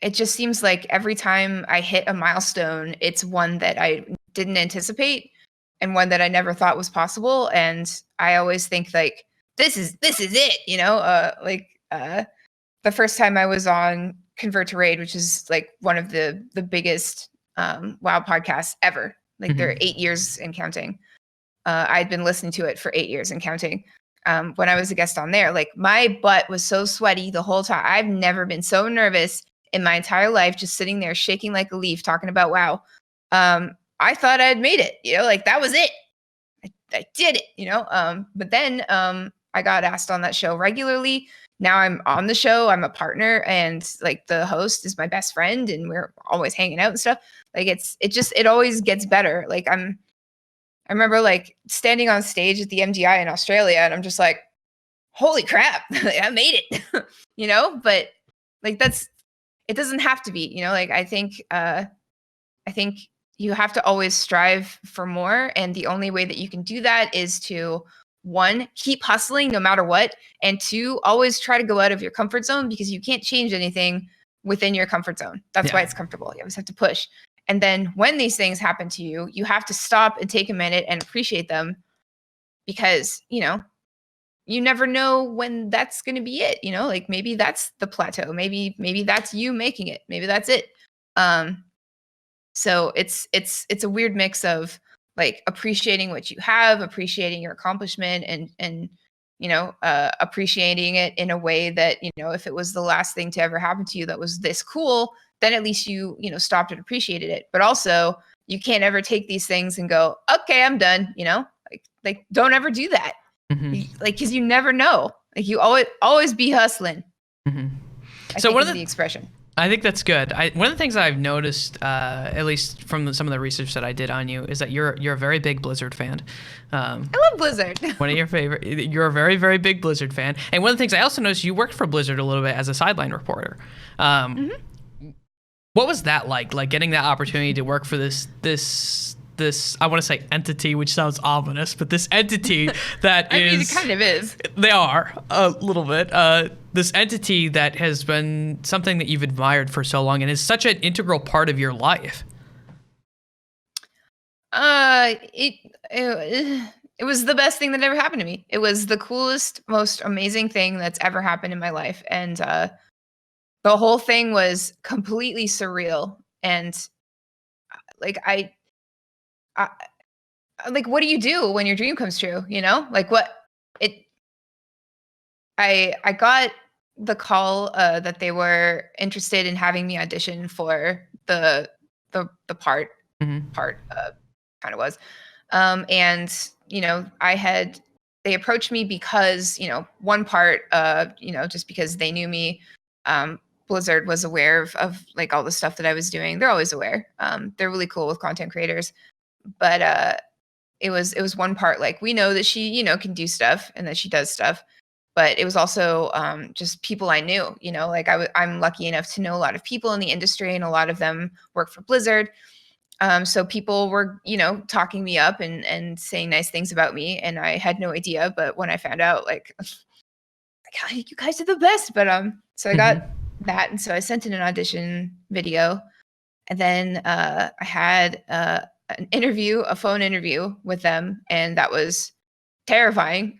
it just seems like every time I hit a milestone, it's one that I didn't anticipate and one that I never thought was possible. And I always think like, this is it, the first time I was on Convert to Raid, which is like one of the biggest WoW podcasts ever. Like they're 8 years and counting. I'd been listening to it for 8 years and counting. When I was a guest on there, like my butt was so sweaty the whole time. I've never been so nervous in my entire life, just sitting there shaking like a leaf talking about WoW. I thought I had made it, like that was it. I did it, but then I got asked on that show regularly. Now I'm on the show. I'm a partner, and like the host is my best friend, and we're always hanging out and stuff. Like it always gets better. Like I remember like standing on stage at the MDI in Australia, and I'm just like, holy crap, I made it, but like it doesn't have to be, like I think you have to always strive for more. And the only way that you can do that is to, one, keep hustling no matter what. And two, always try to go out of your comfort zone, because you can't change anything within your comfort zone. That's why it's comfortable. You always have to push. And then when these things happen to you, you have to stop and take a minute and appreciate them, because, you never know when that's going to be it, like maybe that's the plateau. Maybe that's you making it. Maybe that's it. So it's a weird mix of like appreciating what you have, appreciating your accomplishment, and appreciating it in a way that, if it was the last thing to ever happen to you that was this cool, then at least you stopped and appreciated it. But also you can't ever take these things and go, okay, I'm done, like don't ever do that. Like, cause you never know, like you always be hustling. So one of the expression. I think that's good. One of the things I've noticed, at least from some of the research that I did on you, is that you're a very big Blizzard fan. I love Blizzard. One of your favorite. You're a very, very big Blizzard fan. And one of the things I also noticed, you worked for Blizzard a little bit as a sideline reporter. What was that like? Like getting that opportunity to work for this I want to say entity, which sounds ominous, but this entity that it kind of is. They are a little bit. This entity that has been something that you've admired for so long and is such an integral part of your life. It was the best thing that ever happened to me. It was the coolest, most amazing thing that's ever happened in my life. And the whole thing was completely surreal. And like like, what do you do when your dream comes true? Like I got the call that they were interested in having me audition for the part kind of was. And, they approached me because, one part, just because they knew me, Blizzard was aware of like all the stuff that I was doing. They're always aware. They're really cool with content creators. But it was one part, like, we know that she, can do stuff and that she does stuff. But it was also just people I knew, like I'm lucky enough to know a lot of people in the industry, and a lot of them work for Blizzard. So people were, talking me up and saying nice things about me, and I had no idea. But when I found out, like you guys are the best. But so I got that, and so I sent in an audition video, and then I had a phone interview with them, and that was terrifying.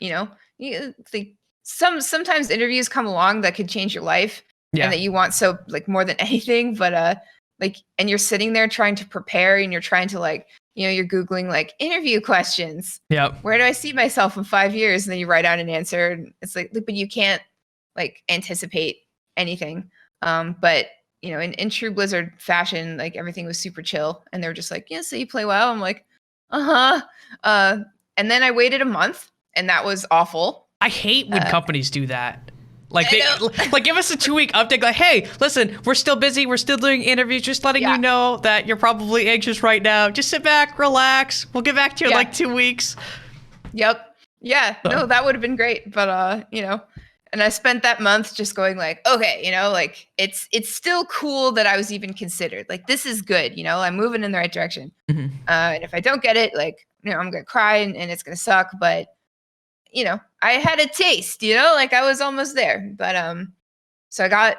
like sometimes interviews come along that could change your life and that you want so like more than anything, but like, and you're sitting there trying to prepare and you're trying to like, you're Googling like interview questions. Yep. Where do I see myself in 5 years? And then you write out an answer and it's like, but you can't like anticipate anything. But in true Blizzard fashion, like everything was super chill and they were just like, yeah, so you play WoW? I'm like, and then I waited a month and that was awful. I hate when companies do that. Like they like give us a 2-week update. Like, hey, listen, we're still busy. We're still doing interviews. Just letting you know that you're probably anxious right now. Just sit back, relax. We'll get back to you in like 2 weeks. Yep. Yeah. So. No, that would have been great. But and I spent that month just going like, okay, like it's still cool that I was even considered. Like this is good. I'm moving in the right direction. Mm-hmm. And if I don't get it, like I'm gonna cry and it's gonna suck. But I had a taste, like I was almost there. But so I got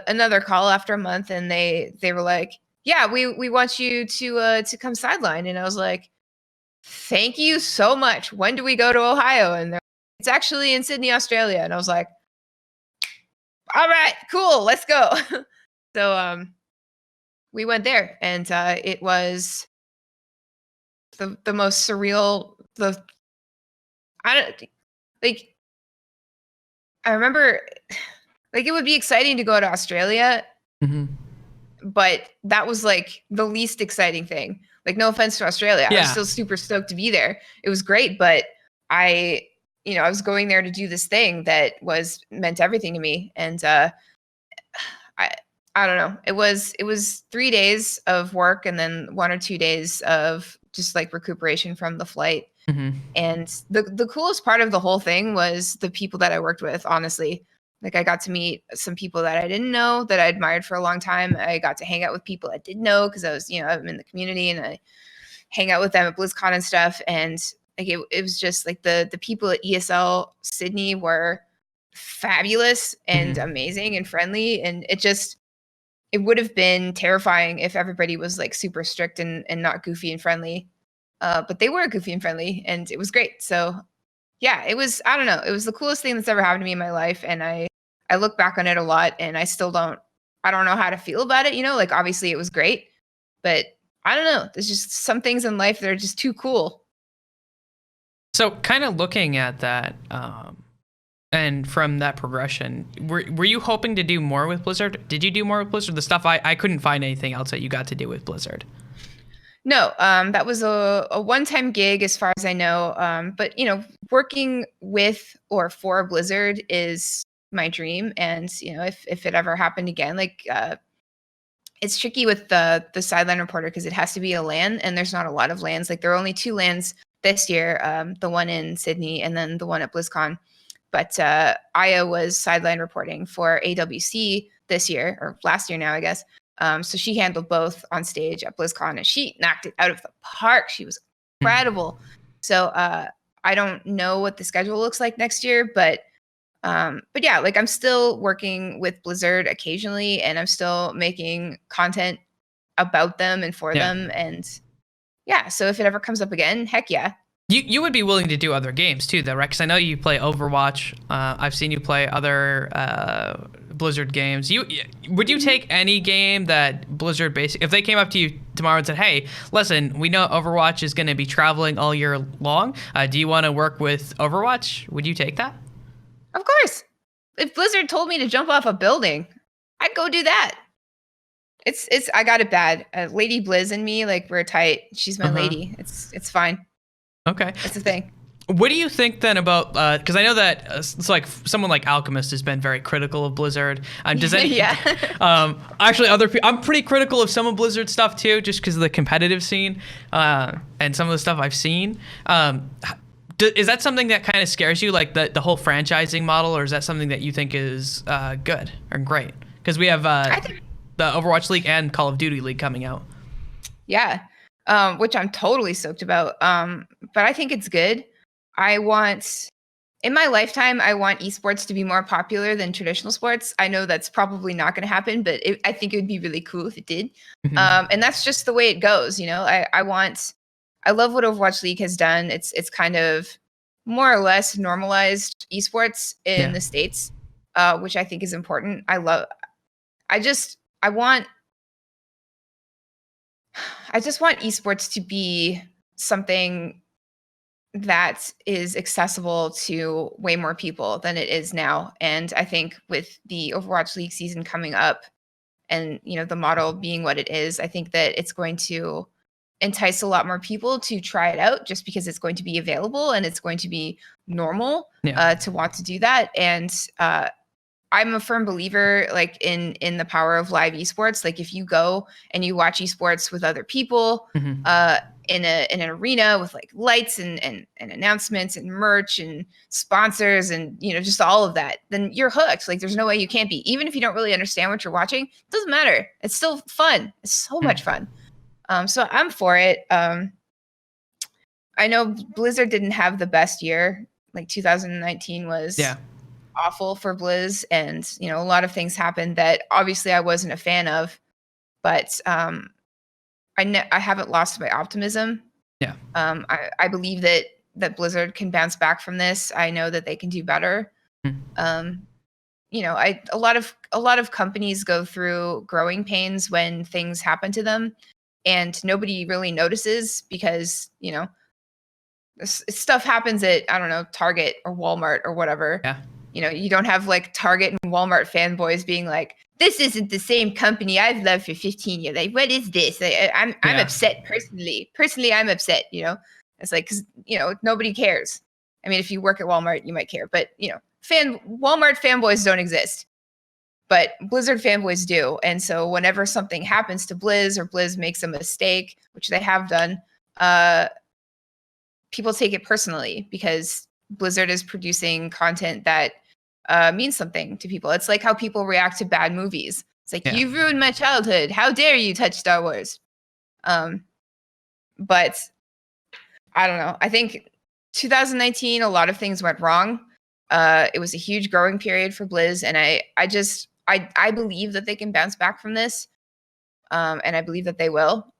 another call after a month and they were like, yeah, we want you to come sideline. And I was like, thank you so much. When do we go to Ohio? And they're like, it's actually in Sydney, Australia. And I was like, all right, cool, let's go. So we went there and it was the most surreal, I remember like it would be exciting to go to Australia, but that was like the least exciting thing. Like no offense to Australia. I was still super stoked to be there. It was great, but I was going there to do this thing that meant everything to me. And I don't know. It was 3 days of work and then 1 or 2 days of just like recuperation from the flight. And the coolest part of the whole thing was the people that I worked with, honestly. Like I got to meet some people that I didn't know that I admired for a long time. I got to hang out with people I did know because I was, I'm in the community and I hang out with them at BlizzCon and stuff. And like it was just like the people at ESL Sydney were fabulous and amazing and friendly. And it would have been terrifying if everybody was like super strict and not goofy and friendly. But they were goofy and friendly and it was great. So yeah, it was, I don't know. It was the coolest thing that's ever happened to me in my life. And I look back on it a lot and I don't know how to feel about it. Like obviously it was great, but I don't know. There's just some things in life that are just too cool. So kind of looking at that, and from that progression, were you hoping to do more with Blizzard? Did you do more with Blizzard? The stuff I couldn't find anything else that you got to do with Blizzard. No, that was a one-time gig as far as I know. But working with or for Blizzard is my dream. And if it ever happened again, like it's tricky with the sideline reporter because it has to be a LAN, and there's not a lot of LANs. Like there are only 2 LANs this year, the one in Sydney and then the one at BlizzCon. But Aya was sideline reporting for AWC this year, or last year now, I guess. So she handled both on stage at BlizzCon and she knocked it out of the park. She was incredible. So I don't know what the schedule looks like next year, but yeah, like I'm still working with Blizzard occasionally and I'm still making content about them and for them. And yeah, so if it ever comes up again, heck yeah. You would be willing to do other games too, though, right? Because I know you play Overwatch. I've seen you play other Blizzard games. Would you take any game that Blizzard if they came up to you tomorrow and said, "Hey, listen, we know Overwatch is going to be traveling all year long. Do you want to work with Overwatch?" Would you take that? Of course. If Blizzard told me to jump off a building, I'd go do that. It's I got it bad. Lady Blizz and me, like we're tight. She's my lady. It's fine. Okay. It's a thing. What do you think then about, because I know that it's like someone like Alchemist has been very critical of Blizzard. Does any, actually other people, I'm pretty critical of some of Blizzard stuff too, just because of the competitive scene and some of the stuff I've seen. Is that something that kind of scares you, like the whole franchising model, or is that something that you think is good or great? Because we have the Overwatch League and Call of Duty League coming out. Yeah. Which I'm totally stoked about. But I think it's good. In my lifetime, I want esports to be more popular than traditional sports. I know that's probably not going to happen, but I think it would be really cool if it did. And that's just the way it goes. I love what Overwatch League has done. It's kind of more or less normalized esports in Yeah. the States, which I think is important. I want esports to be something that is accessible to way more people than it is now. And I think with the Overwatch League season coming up and, the model being what it is, I think that it's going to entice a lot more people to try it out just because it's going to be available and it's going to be normal to want to do that. And I'm a firm believer like in the power of live esports. Like if you go and you watch esports with other people in an arena with like lights and announcements and merch and sponsors and just all of that, then you're hooked. Like there's no way you can't be. Even if you don't really understand what you're watching, it doesn't matter. It's still fun. It's so much fun. So I'm for it. I know Blizzard didn't have the best year. Like 2019 was awful for Blizz, and a lot of things happened that obviously I wasn't a fan of, but I haven't lost my optimism. I believe that Blizzard can bounce back from this. I know that they can do better. A lot of companies go through growing pains when things happen to them, and nobody really notices because stuff happens at, I don't know, Target or Walmart or whatever. You don't have like Target and Walmart fanboys being like, this isn't the same company I've loved for 15 years. Like, what is this? I'm upset personally. Personally, I'm upset, It's like, because, nobody cares. I mean, if you work at Walmart, you might care. But, Walmart fanboys don't exist. But Blizzard fanboys do. And so whenever something happens to Blizz or Blizz makes a mistake, which they have done, people take it personally because Blizzard is producing content that means something to people. It's like how people react to bad movies. It's like, you've ruined my childhood. How dare you touch Star Wars? But I don't know. I think 2019, a lot of things went wrong. It was a huge growing period for Blizz. And I believe that they can bounce back from this. And I believe that they will.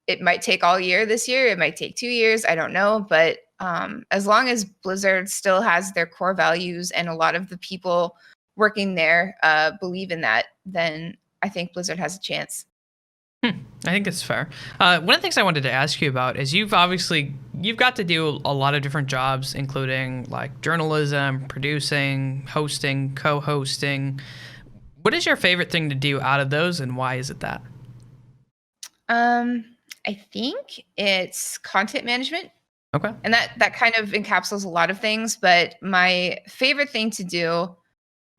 It might take all year this year. It might take 2 years. I don't know. But as long as Blizzard still has their core values and a lot of the people working there believe in that, then I think Blizzard has a chance. I think it's fair. One of the things I wanted to ask you about is you've got to do a lot of different jobs, including like journalism, producing, hosting, co-hosting. What is your favorite thing to do out of those, and why is it that? I think it's content management. Okay. And that kind of encapsulates a lot of things, but my favorite thing to do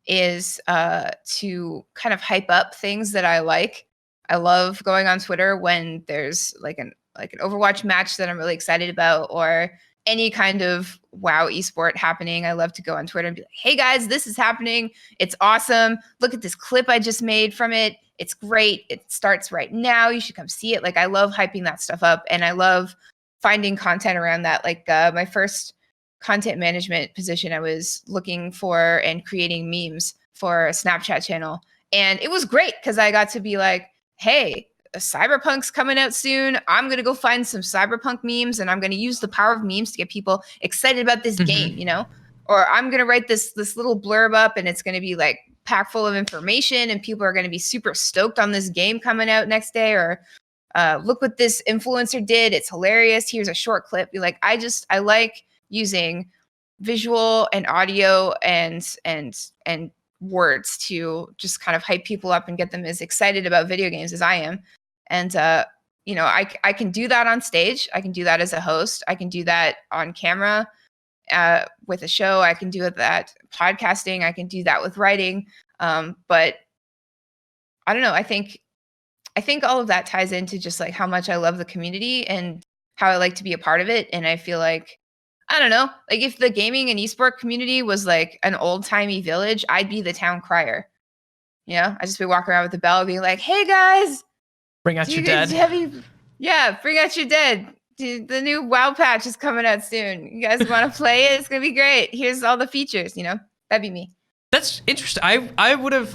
is to kind of hype up things that I like. I love going on Twitter when there's like an Overwatch match that I'm really excited about, or any kind of WoW esport happening. I love to go on Twitter and be like, hey guys, this is happening. It's awesome. Look at this clip I just made from it. It's great. It starts right now. You should come see it. Like, I love hyping that stuff up, and I love finding content around that. Like my first content management position, I was looking for and creating memes for a Snapchat channel. And it was great because I got to be like, hey, Cyberpunk's coming out soon. I'm going to go find some Cyberpunk memes, and I'm going to use the power of memes to get people excited about this game, Or I'm going to write this little blurb up, and it's going to be like packed full of information, and people are going to be super stoked on this game coming out next day. Or look what this influencer did. It's hilarious. Here's a short clip. Be like, I like using visual and audio and words to just kind of hype people up and get them as excited about video games as I am. And, I can do that on stage. I can do that as a host. I can do that on camera with a show. I can do that podcasting. I can do that with writing. But I don't know. I think all of that ties into just like how much I love the community and how I like to be a part of it. And I feel like, I don't know, like if the gaming and esport community was like an old timey village, I'd be the town crier. I just be walking around with the bell being like, hey guys, bring out your dead. Bring out your dead. The new WoW patch is coming out soon. You guys want to play it? It's going to be great. Here's all the features, that'd be me. That's interesting. I would have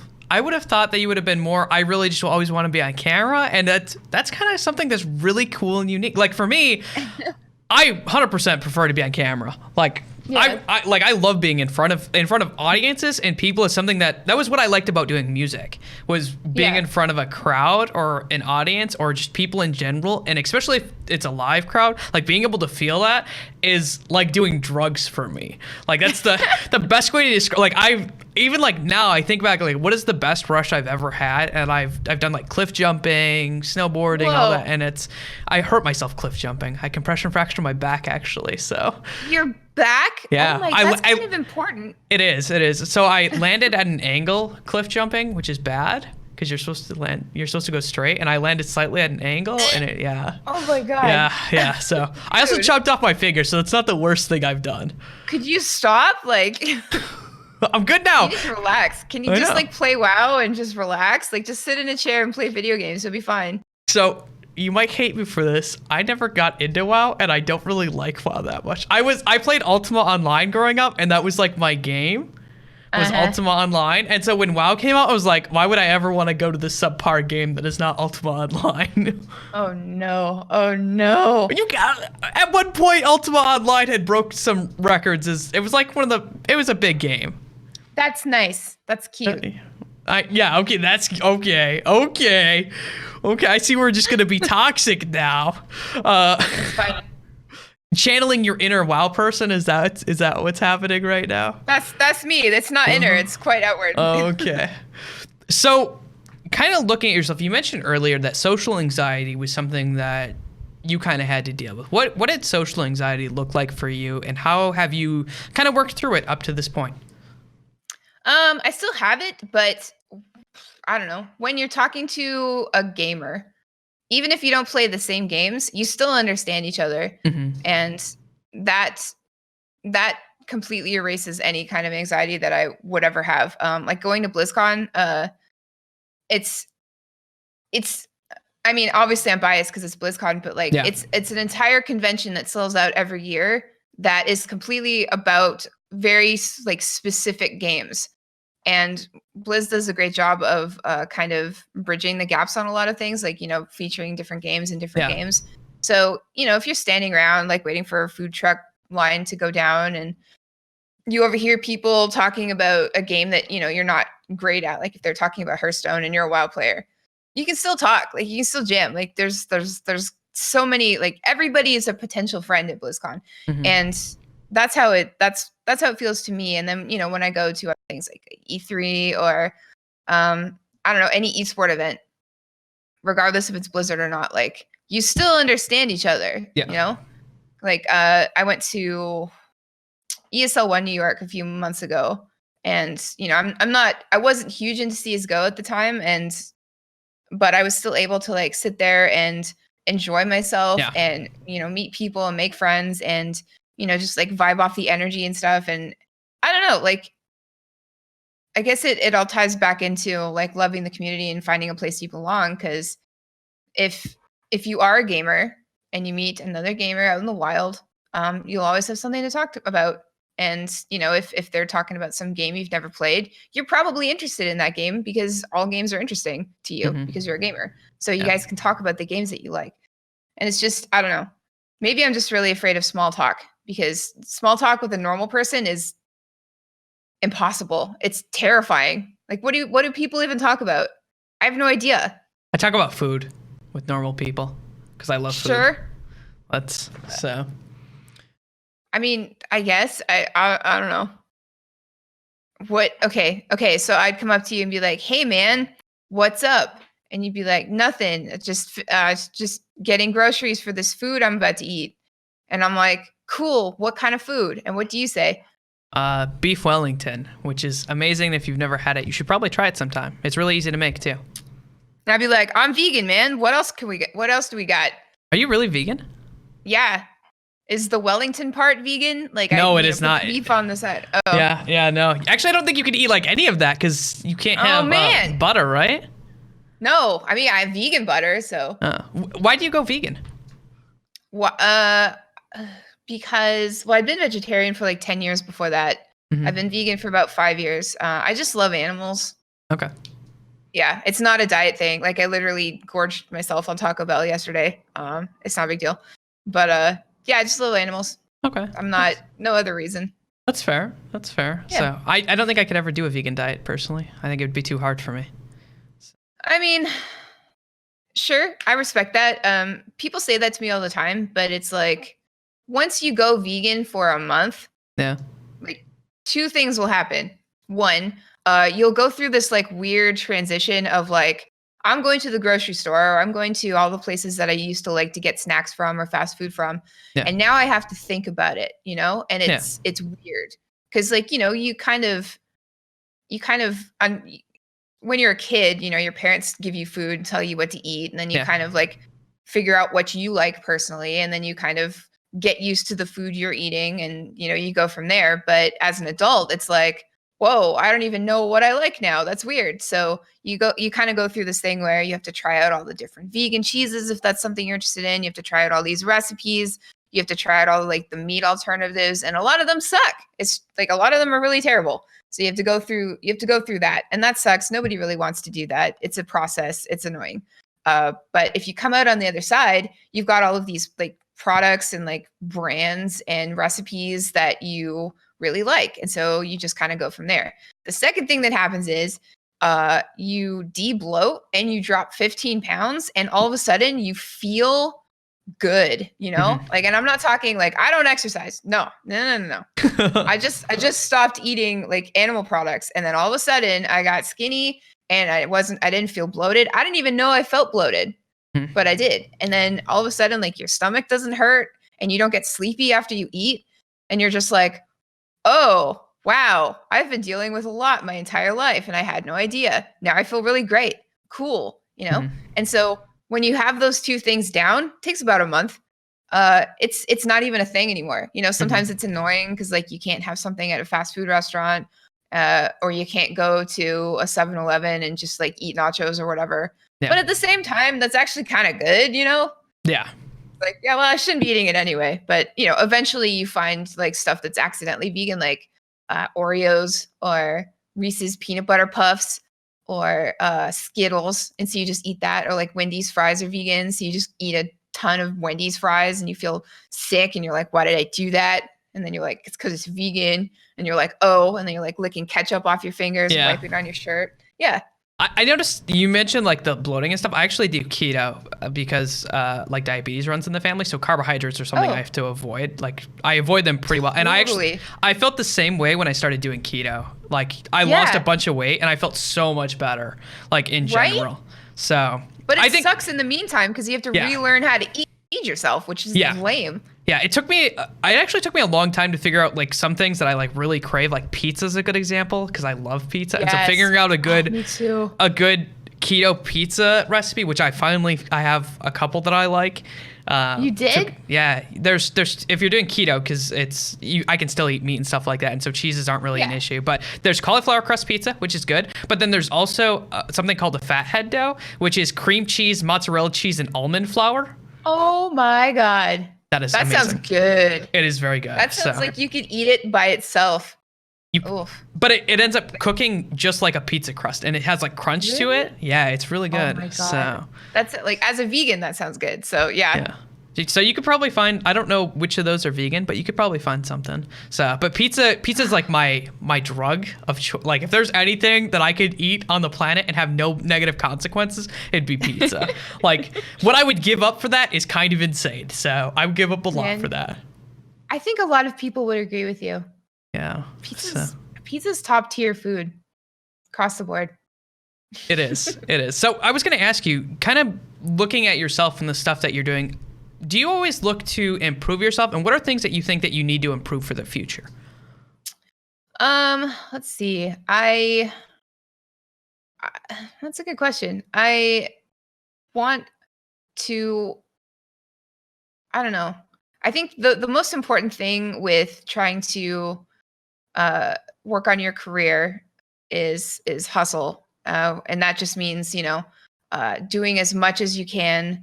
thought that you would have been more, I really just always want to be on camera. And that's kind of something that's really cool and unique. Like for me, I 100% prefer to be on camera. Like Yeah. I love being in front of audiences and people. Is something that was what I liked about doing music, was being Yeah. in front of a crowd or an audience or just people in general, and especially if it's a live crowd, like being able to feel that is like doing drugs for me. Like that's the best way to describe. Like even like now I think back, like what is the best rush I've ever had, and I've done like cliff jumping, snowboarding, all Whoa. that, and I hurt myself cliff jumping. I compression fractured my back actually, so. You're back? Yeah, Oh my, that's kind of important. It is. So I landed at an angle cliff jumping, which is bad because you're supposed to go straight, and I landed slightly at an angle, and yeah. Oh my god. Yeah. So I also Dude. chopped off my finger, so it's not the worst thing I've done. Could you stop? Like, you I'm good now. need to relax. Can you I just know. like play WoW and just relax? Like, just sit in a chair and play video games. It'll be fine. So you might hate me for this. I never got into WoW, and I don't really like WoW that much. I played Ultima Online growing up, and that was like my game. Was Ultima Online, and so when WoW came out, I was like, why would I ever want to go to this subpar game that is not Ultima Online? Oh no. Oh no. At one point, Ultima Online had broke some records. It was like it was a big game. That's nice. That's cute. Yeah, okay, that's okay. Okay, I see we're just gonna be toxic now. It's fine. Channeling your inner WoW person, is that what's happening right now? That's me. That's not inner. It's quite outward. Okay. So, kind of looking at yourself, you mentioned earlier that social anxiety was something that you kind of had to deal with. What did social anxiety look like for you, and how have you kind of worked through it up to this point? I still have it, but I don't know. When you're talking to a gamer, even if you don't play the same games, you still understand each other, and that completely erases any kind of anxiety that I would ever have. Like going to BlizzCon, it's. I mean, obviously I'm biased because it's BlizzCon, but like it's an entire convention that sells out every year that is completely about very like specific games. And Blizz does a great job of kind of bridging the gaps on a lot of things, like, you know, featuring different games in different games. So, you know, if you're standing around like waiting for a food truck line to go down and you overhear people talking about a game that, you know, you're not great at, like if they're talking about Hearthstone and you're a WoW player, you can still talk, like you can still jam. Like there's so many, like everybody is a potential friend at BlizzCon. And that's how it feels to me. And then, you know, when I go to other things like E3 or I don't know, any esport event, regardless if it's Blizzard or not, like you still understand each other. You know? Like I went to ESL One New York a few months ago, and you know, I wasn't huge into CS:GO at the time, but I was still able to like sit there and enjoy myself and, you know, meet people and make friends and, you know, just like vibe off the energy and stuff. And I don't know, like, I guess it all ties back into like loving the community and finding a place you belong. Cause if you are a gamer and you meet another gamer out in the wild, you'll always have something to talk about. And, you know, if they're talking about some game you've never played, you're probably interested in that game because all games are interesting to you because you're a gamer. So you guys can talk about the games that you like. And it's just, I don't know, maybe I'm just really afraid of small talk, because small talk with a normal person is impossible. It's terrifying. Like, what do people even talk about? I have no idea. I talk about food with normal people because I love food. Sure. That's so. I mean, I guess I don't know. What? Okay. So I'd come up to you and be like, "Hey, man, what's up?" And you'd be like, "Nothing. Just getting groceries for this food I'm about to eat." And I'm like, "Cool. What kind of food?" And what do you say? Beef Wellington, which is amazing. If you've never had it, you should probably try it sometime. It's really easy to make too. And I'd be like, "I'm vegan, man. What else can we get? What else do we got?" Are you really vegan? Yeah. Is the Wellington part vegan? Like, no, it is not. Beef on the side. Oh. Yeah, no. Actually, I don't think you could eat like any of that because you can't have butter, right? No, I mean I have vegan butter, so. Why do you go vegan? Because I've been vegetarian for like 10 years before that. I've been vegan for about 5 years. I just love animals. Okay. Yeah, it's not a diet thing. Like I literally gorged myself on Taco Bell yesterday. It's not a big deal, but Yeah, just little animals. Okay. I'm not, no other reason. That's fair. That's fair. Yeah. So I don't think I could ever do a vegan diet personally. I think it would be too hard for me. I mean, sure, I respect that. People say that to me all the time, but it's like once you go vegan for a month, Yeah. like two things will happen. One, you'll go through this like weird transition of like, I'm going to the grocery store or I'm going to all the places that I used to like to get snacks from or fast food from. Yeah. And now I have to think about it, you know? And it's weird. Cause like, you know, you kind of when you're a kid, you know, your parents give you food and tell you what to eat. And then you kind of like figure out what you like personally. And then you kind of get used to the food you're eating and, you know, you go from there. But as an adult, it's like, whoa, I don't even know what I like now. That's weird. So you kind of go through this thing where you have to try out all the different vegan cheeses if that's something you're interested in. You have to try out all these recipes. You have to try out all like the meat alternatives, and a lot of them suck. It's like a lot of them are really terrible. So you have to go through that, and that sucks. Nobody really wants to do that. It's a process. It's annoying. But if you come out on the other side, you've got all of these like products and like brands and recipes that you really like. And so you just kind of go from there. The second thing that happens is you de-bloat and you drop 15 pounds, and all of a sudden you feel good, you know? Like, and I'm not talking like I don't exercise. No. I just stopped eating like animal products, and then all of a sudden I got skinny and I didn't feel bloated. I didn't even know I felt bloated, but I did. And then all of a sudden like your stomach doesn't hurt and you don't get sleepy after you eat, and you're just like, oh, wow, I've been dealing with a lot my entire life and I had no idea. Now I feel really great. Cool, you know? And so when you have those two things down, it takes about a month. It's not even a thing anymore. You know, sometimes it's annoying because like you can't have something at a fast food restaurant, or you can't go to a 7-Eleven and just like eat nachos or whatever. Yeah. But at the same time, that's actually kind of good, you know? Yeah. Like, yeah, well, I shouldn't be eating it anyway. But, you know, eventually you find like stuff that's accidentally vegan, like Oreos or Reese's peanut butter puffs or Skittles. And so you just eat that, or like Wendy's fries are vegan. So you just eat a ton of Wendy's fries and you feel sick and you're like, why did I do that? And then you're like, it's because it's vegan. And you're like, oh, and then you're like licking ketchup off your fingers, wiping it on your shirt. Yeah. I noticed you mentioned like the bloating and stuff. I actually do keto because like diabetes runs in the family. So carbohydrates are something I have to avoid. Like I avoid them pretty well. And I felt the same way when I started doing keto. Like I lost a bunch of weight and I felt so much better, like in general. So, but it sucks in the meantime because you have to relearn how to eat yourself, which is lame. Yeah, it actually took me a long time to figure out like some things that I like really crave. Like pizza is a good example because I love pizza. Yes. And so figuring out a good keto pizza recipe, which I have a couple that I like. You did? There's if you're doing keto, because I can still eat meat and stuff like that, and so cheeses aren't really an issue. But there's cauliflower crust pizza, which is good. But then there's also something called the fathead dough, which is cream cheese, mozzarella cheese, and almond flour. Oh my god. That sounds good. It is very good. That sounds like you could eat it by itself. But it ends up cooking just like a pizza crust, and it has like crunch to it. Yeah, it's really good. Oh my god. So that's like, as a vegan, that sounds good. So yeah. So you could probably find, I don't know which of those are vegan, but you could probably find something. So, but pizza's like my drug of choice. Like if there's anything that I could eat on the planet and have no negative consequences, it'd be pizza. Like what I would give up for that is kind of insane. So I would give up a lot for that. I think a lot of people would agree with you. Yeah. Pizza's top tier food across the board. It is. It is. So I was going to ask you, kind of looking at yourself and the stuff that you're doing, do you always look to improve yourself? And what are things that you think that you need to improve for the future? Let's see. That's a good question. I want to, I don't know. I think the most important thing with trying to work on your career is hustle. And that just means, you know, doing as much as you can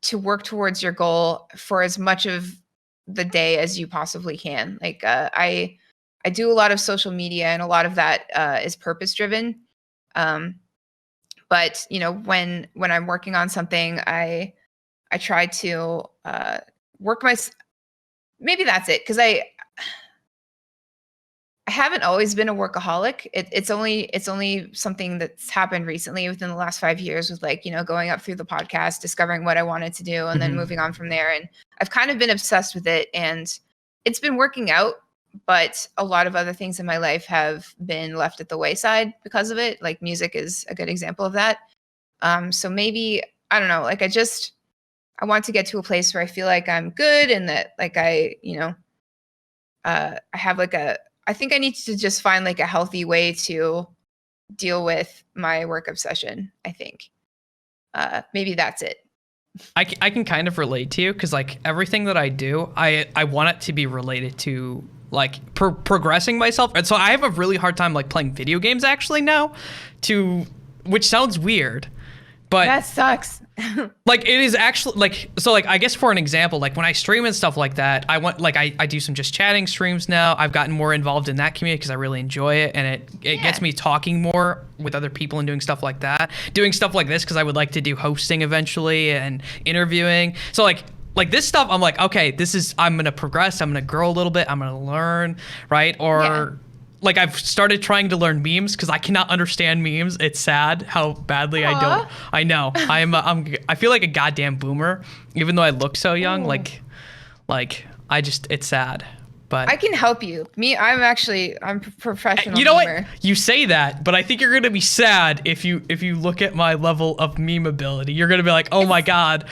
to work towards your goal for as much of the day as you possibly can. Like I do a lot of social media, and a lot of that is purpose driven. But you know, when I'm working on something, I try to work my, maybe that's it. Cause I haven't always been a workaholic. It's only something that's happened recently within the last 5 years with like, you know, going up through the podcast, discovering what I wanted to do and then moving on from there. And I've kind of been obsessed with it and it's been working out, but a lot of other things in my life have been left at the wayside because of it. Like music is a good example of that. So maybe, I don't know, like I want to get to a place where I feel like I'm good and that like I, you know, I have like I think I need to just find like a healthy way to deal with my work obsession, I think. Maybe that's it. I can kind of relate to you because like everything that I do, I want it to be related to like progressing myself. And so I have a really hard time like playing video games actually now which sounds weird, but that sucks. Like it is actually like, so like I guess for an example, like when I stream and stuff like that, I do some just chatting streams now. I've gotten more involved in that community because I really enjoy it, and it gets me talking more with other people and doing stuff like that. Doing stuff like this because I would like to do hosting eventually and interviewing. So like this stuff, I'm like, okay, I'm gonna progress. I'm gonna grow a little bit. I'm gonna learn, right? Or like I've started trying to learn memes because I cannot understand memes. It's sad how badly I don't. I know. I feel like a goddamn boomer, even though I look so young. Like it's sad. But I can help you. I'm professional. You know memer. what? You say that, but I think you're gonna be sad if you look at my level of meme ability. You're gonna be like, oh my god,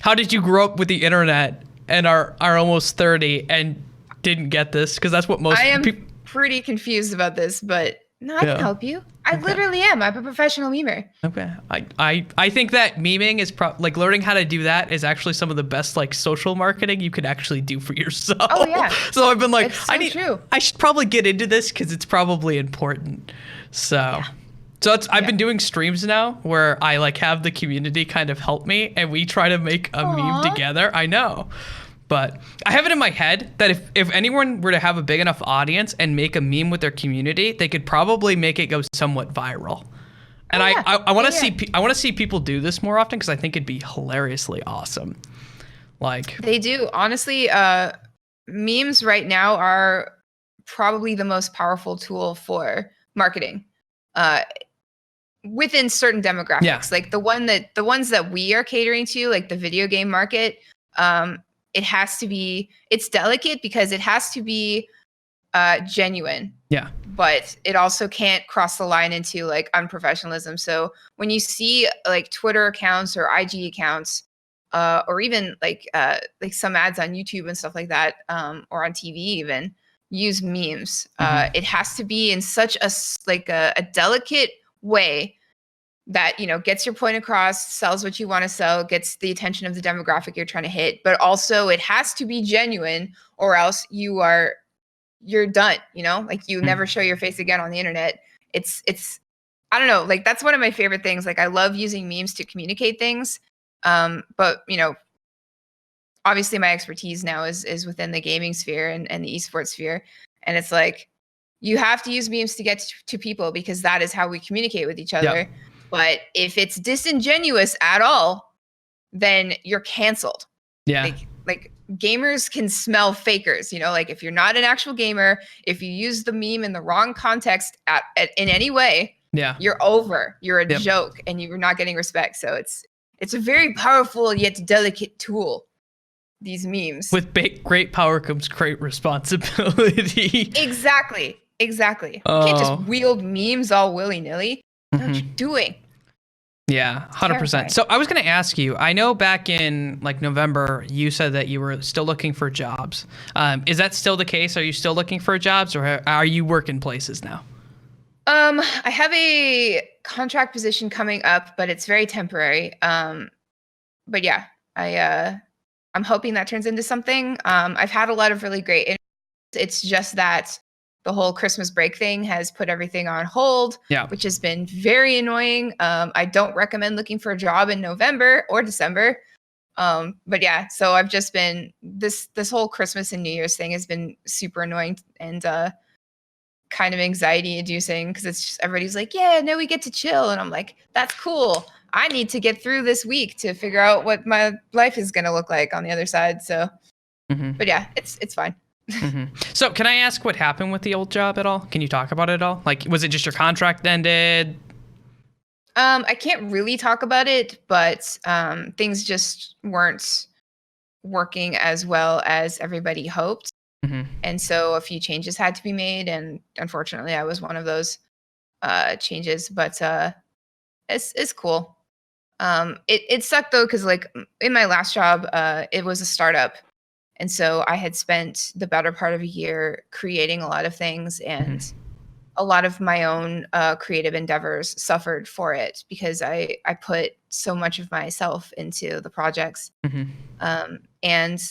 how did you grow up with the internet and are almost 30 and didn't get this? Because that's what most people. Pretty confused about this, but no, I can help you. I literally am. I'm a professional memer. Okay. I think that memeing is like learning how to do that is actually some of the best like social marketing you could actually do for yourself. Oh yeah. So I've been like, true. I should probably get into this because it's probably important. So I've been doing streams now where I like have the community kind of help me and we try to make a meme together. I know. But I have it in my head that if anyone were to have a big enough audience and make a meme with their community, they could probably make it go somewhat viral. And I want to see people do this more often because I think it'd be hilariously awesome. Like they do. Honestly, memes right now are probably the most powerful tool for marketing. Within certain demographics, like the ones that we are catering to, like the video game market, it's delicate because it has to be genuine. Yeah. But it also can't cross the line into like unprofessionalism. So when you see like Twitter accounts or IG accounts, or even like some ads on YouTube and stuff like that, or on TV even, use memes. It has to be in such a delicate way that, you know, gets your point across, sells what you want to sell, gets the attention of the demographic you're trying to hit, but also it has to be genuine or else you're done, you know, like you never show your face again on the internet. It's I don't know, like that's one of my favorite things. Like I love using memes to communicate things. But you know, obviously my expertise now is within the gaming sphere and the esports sphere. And it's like, you have to use memes to get to people because that is how we communicate with each other. Yep. But if it's disingenuous at all, then you're canceled. Yeah. Like gamers can smell fakers, you know, like if you're not an actual gamer, if you use the meme in the wrong context in any way, you're over. You're a joke and you're not getting respect. So it's a very powerful yet delicate tool, these memes. With great power comes great responsibility. Exactly. You can't just wield memes all willy-nilly. What are you doing? Yeah, 100%. So I was going to ask you, I know back in like November, you said that you were still looking for jobs. Is that still the case? Are you still looking for jobs or are you working places now? I have a contract position coming up, but it's very temporary. But yeah, I'm hoping that turns into something. I've had a lot of really great interviews. It's just that the whole Christmas break thing has put everything on hold, which has been very annoying. I don't recommend looking for a job in November or December. But yeah, so I've just been, this whole Christmas and New Year's thing has been super annoying and kind of anxiety inducing because it's just everybody's like, yeah, no, we get to chill. And I'm like, that's cool. I need to get through this week to figure out what my life is going to look like on the other side. So, but yeah, it's fine. So can I ask what happened with the old job at all? Can you talk about it at all? Like, was it just your contract ended? I can't really talk about it, but things just weren't working as well as everybody hoped. And so a few changes had to be made. And unfortunately, I was one of those changes, but it's cool. It sucked though, because like in my last job, it was a startup. And so I had spent the better part of a year creating a lot of things, and a lot of my own creative endeavors suffered for it because I put so much of myself into the projects. And,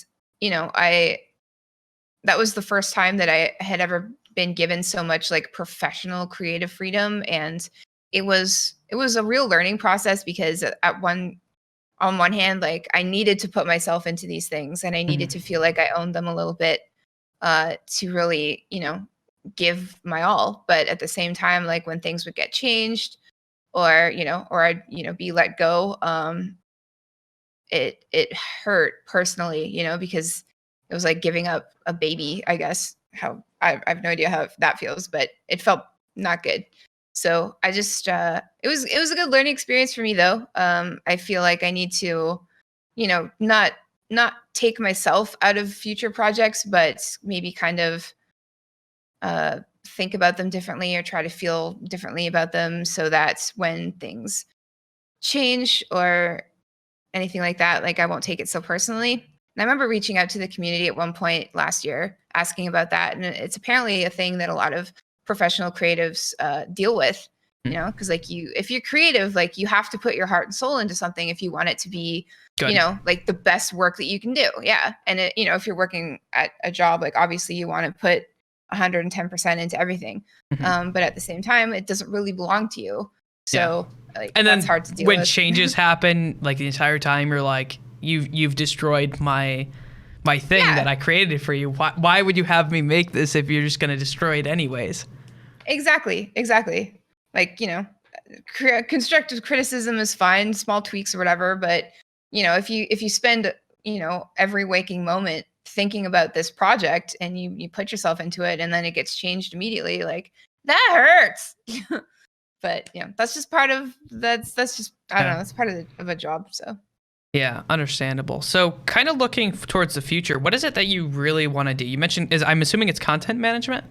you know, that was the first time that I had ever been given so much like professional creative freedom. And it was a real learning process, because on one hand, like I needed to put myself into these things, and I needed to feel like I owned them a little bit to really, you know, give my all. But at the same time, like when things would get changed or, you know, or I'd, you know, be let go, it hurt personally, you know, because it was like giving up a baby, I guess. How I have no idea how that feels, but it felt not good. So I just it was a good learning experience for me though. I feel like I need to, you know, not take myself out of future projects, but maybe kind of think about them differently or try to feel differently about them, so that when things change or anything like that, like I won't take it so personally. And I remember reaching out to the community at one point last year asking about that. And it's apparently a thing that a lot of professional creatives deal with, you know, because like if you're creative, like you have to put your heart and soul into something if you want it to be, you know, like the best work that you can do. Yeah. And it, you know, if you're working at a job, like obviously you want to put 110% into everything. But at the same time, it doesn't really belong to you. So like, and that's then hard to deal when with. changes happen, like the entire time you're like, you've destroyed my thing that I created for you. Why would you have me make this if you're just going to destroy it anyways? Exactly. Like, you know, constructive criticism is fine, small tweaks or whatever. But, you know, if you spend, you know, every waking moment thinking about this project and you put yourself into it and then it gets changed immediately, like that hurts. But, you know, that's just part of that's just, I don't know, that's part of a job. So. Yeah, understandable. So kind of looking towards the future, what is it that you really want to do? You mentioned, I'm assuming it's content management?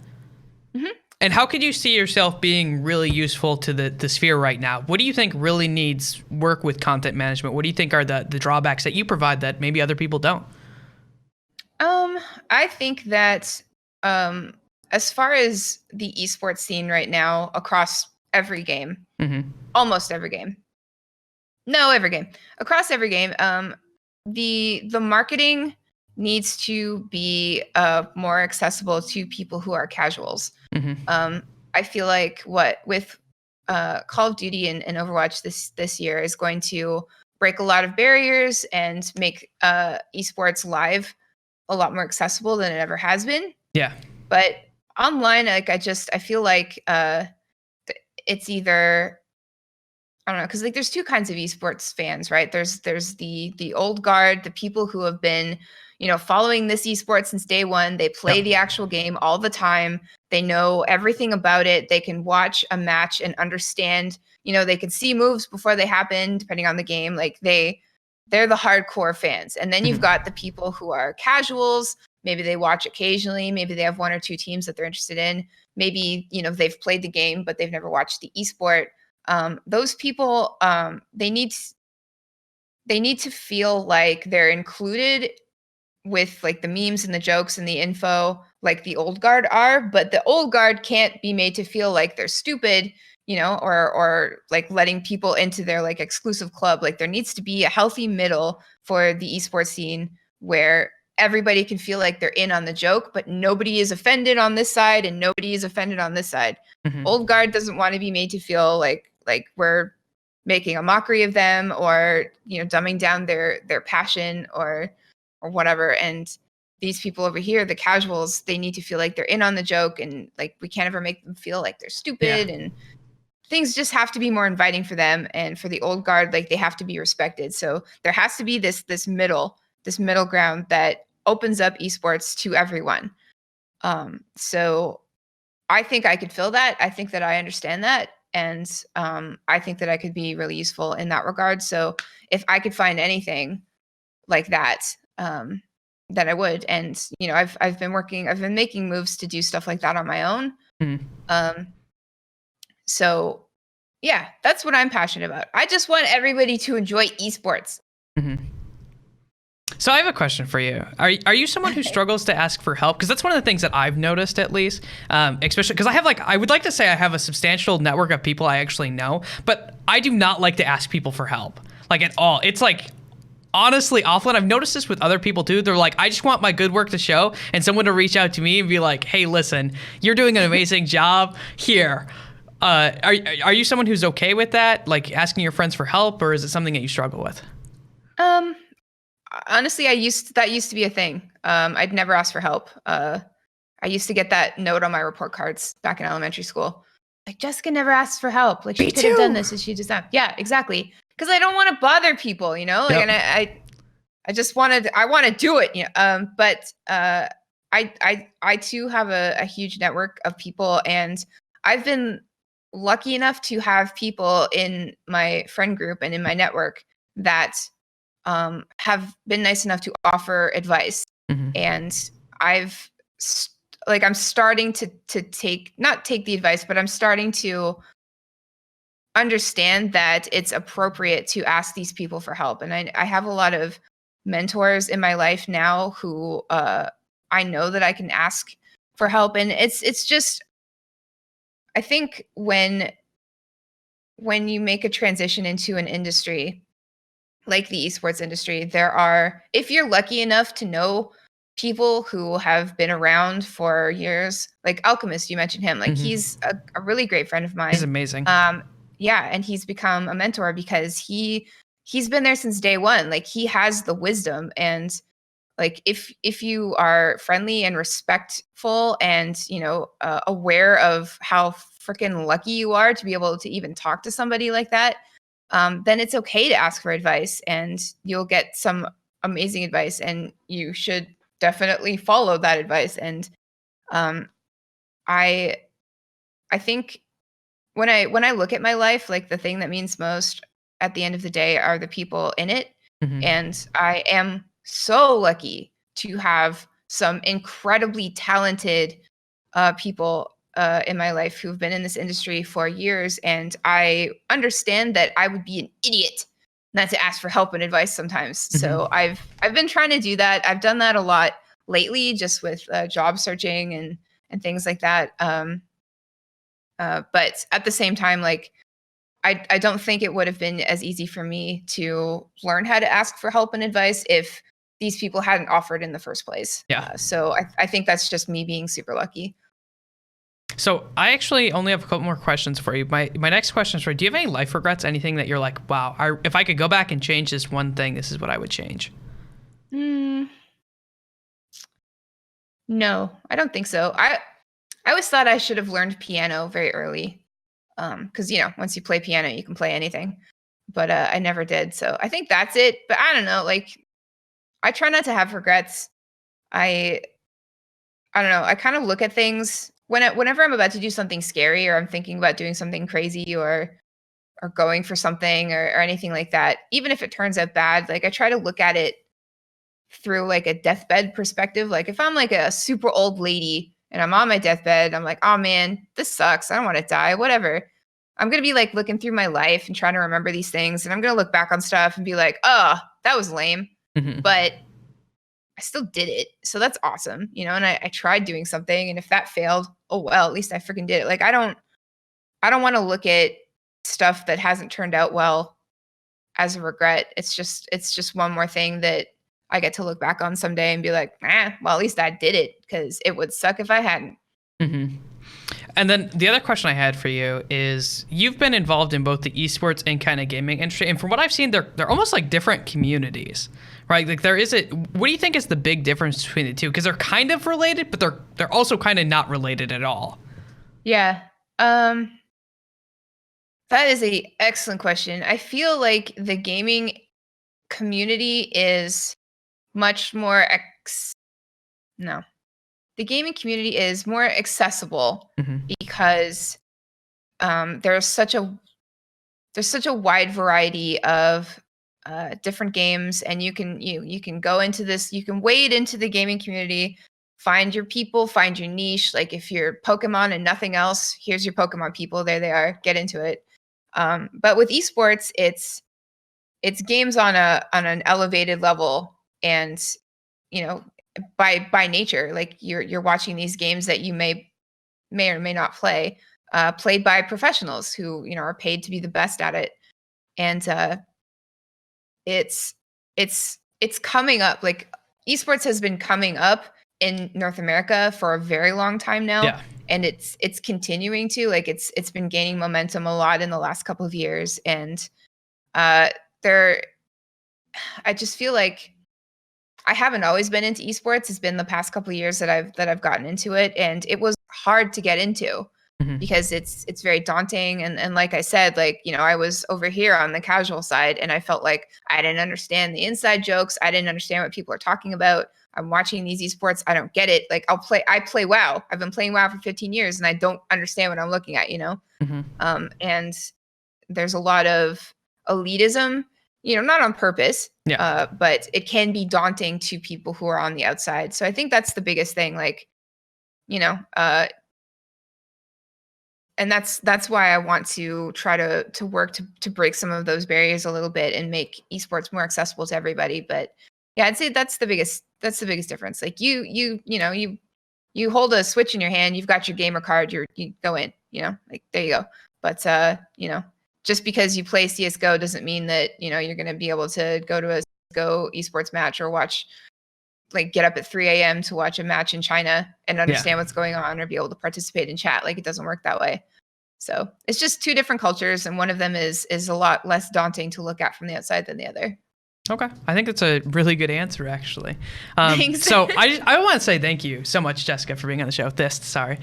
And how could you see yourself being really useful to the sphere right now? What do you think really needs work with content management? What do you think are the drawbacks that you provide that maybe other people don't? I think that as far as the esports scene right now across every game, almost every game, no, every game, across every game, the marketing needs to be more accessible to people who are casuals. I feel like with Call of Duty and Overwatch this year is going to break a lot of barriers and make esports live a lot more accessible than it ever has been. Yeah. But online, like I feel like it's either, I don't know, because like there's two kinds of esports fans, right? There's the old guard, the people who have been, you know, following this esport since day one. They play the actual game all the time. They know everything about it. They can watch a match and understand, you know, they can see moves before they happen, depending on the game. Like they're the hardcore fans. And then you've got the people who are casuals. Maybe they watch occasionally. Maybe they have one or two teams that they're interested in. Maybe, you know, they've played the game, but they've never watched the esport. Those people, they need to feel like they're included with like the memes and the jokes and the info like the old guard are, but the old guard can't be made to feel like they're stupid, you know, or like letting people into their like exclusive club. Like there needs to be a healthy middle for the esports scene where everybody can feel like they're in on the joke, but nobody is offended on this side and nobody is offended on this side. Old guard doesn't want to be made to feel like we're making a mockery of them or, you know, dumbing down their passion or whatever. And these people over here, the casuals, they need to feel like they're in on the joke, and like we can't ever make them feel like they're stupid and things just have to be more inviting for them, and for the old guard, like they have to be respected. So there has to be this middle ground that opens up esports to everyone. So I think I could fill that. I think that I understand that. And I think that I could be really useful in that regard. So if I could find anything like that, that I would. And, you know, I've been making moves to do stuff like that on my own. So yeah, that's what I'm passionate about. I just want everybody to enjoy esports. So I have a question for you. Are you someone who struggles to ask for help? Because that's one of the things that I've noticed, at least, especially because I would like to say I have a substantial network of people I actually know, but I do not like to ask people for help, like at all. It's like, honestly awful. And I've noticed this with other people too. They're like, I just want my good work to show and someone to reach out to me and be like, hey, listen, you're doing an amazing job here. Are you someone who's okay with that? Like asking your friends for help, or is it something that you struggle with? Honestly, that used to be a thing. I'd never ask for help. I used to get that note on my report cards back in elementary school. Like, Jessica never asked for help. Like, she could have done this if she just not. Yeah, exactly. Because I don't want to bother people, you know? Like, and I just I want to do it, you know? But I too have a huge network of people, and I've been lucky enough to have people in my friend group and in my network that have been nice enough to offer advice. And I'm starting to not take the advice, but I'm starting to understand that it's appropriate to ask these people for help. And I have a lot of mentors in my life now who I know that I can ask for help. And it's just, I think when you make a transition into an industry like the esports industry, if you're lucky enough to know people who have been around for years, like Alchemist, you mentioned him, like he's a really great friend of mine. He's amazing. Yeah, and he's become a mentor because he's been there since day one. Like, he has the wisdom, and like if you are friendly and respectful and, you know, aware of how freaking lucky you are to be able to even talk to somebody like that, then it's okay to ask for advice, and you'll get some amazing advice, and you should definitely follow that advice. And I think when I look at my life, like, the thing that means most at the end of the day are the people in it. And I am so lucky to have some incredibly talented people in my life who've been in this industry for years. And I understand that I would be an idiot not to ask for help and advice sometimes. So I've been trying to do that. I've done that a lot lately, just with job searching and things like that. But at the same time, like, I don't think it would have been as easy for me to learn how to ask for help and advice if these people hadn't offered in the first place. Yeah. So I think that's just me being super lucky. So I actually only have a couple more questions for you. My next question is do you have any life regrets? Anything that you're like, wow, if I could go back and change this one thing, this is what I would change? No, I don't think so. I always thought I should have learned piano very early. Because, you know, once you play piano, you can play anything. But I never did. So I think that's it. But I don't know. Like, I try not to have regrets. I don't know. I kind of look at things whenever I'm about to do something scary, or I'm thinking about doing something crazy, or going for something, or anything like that. Even if it turns out bad, like, I try to look at it through like a deathbed perspective. Like, if I'm like a super old lady and I'm on my deathbed, I'm like, oh man, this sucks. I don't want to die, whatever. I'm going to be like looking through my life and trying to remember these things. And I'm going to look back on stuff and be like, oh, that was lame. But I still did it. So that's awesome. You know, and I tried doing something, and if that failed, oh well, at least I freaking did it. Like, I don't want to look at stuff that hasn't turned out well as a regret. It's just one more thing that I get to look back on someday and be like, well, at least I did it, because it would suck if I hadn't. And then the other question I had for you is, you've been involved in both the esports and kind of gaming industry, and from what I've seen, they're almost like different communities, right? Like, what do you think is the big difference between the two? Because they're kind of related, but they're also kind of not related at all. Yeah. That is a excellent question. I feel like the gaming community is much more no. The gaming community is more accessible because there's such a wide variety of different games, and you can go into this, you can wade into the gaming community, find your people, find your niche. Like if you're Pokemon and nothing else, here's your Pokemon people. There they are. Get into it. But with esports, it's games on an elevated level, and by nature, like you're watching these games that you may or may not play, played by professionals who are paid to be the best at it, and it's coming up. Like esports has been coming up in North America for a very long time now. Yeah. And it's continuing to, like, it's been gaining momentum a lot in the last couple of years. And I just feel like I haven't always been into esports. It's been the past couple of years that I've gotten into it, and it was hard to get into because it's very daunting. And like I said, like, I was over here on the casual side, and I felt like I didn't understand the inside jokes. I didn't understand what people are talking about. I'm watching these esports. I don't get it. Like I play WoW. I've been playing WoW for 15 years and I don't understand what I'm looking at, and there's a lot of elitism, not on purpose, but it can be daunting to people who are on the outside. So I think that's the biggest thing, like, and that's why I want to try to work to break some of those barriers a little bit and make esports more accessible to everybody. But yeah, I'd say that's the biggest difference. Like you hold a Switch in your hand, you've got your gamer card, you go in, like there you go. But just because you play CS:GO doesn't mean that you're going to be able to go to a CS:GO esports match or get up at 3 a.m. to watch a match in China and understand what's going on, or be able to participate in chat. Like, it doesn't work that way. So it's just two different cultures, and one of them is a lot less daunting to look at from the outside than the other. Okay. I think that's a really good answer, actually. Thanks. So I want to say thank you so much, Jessica, for being on the show. Thyst, sorry.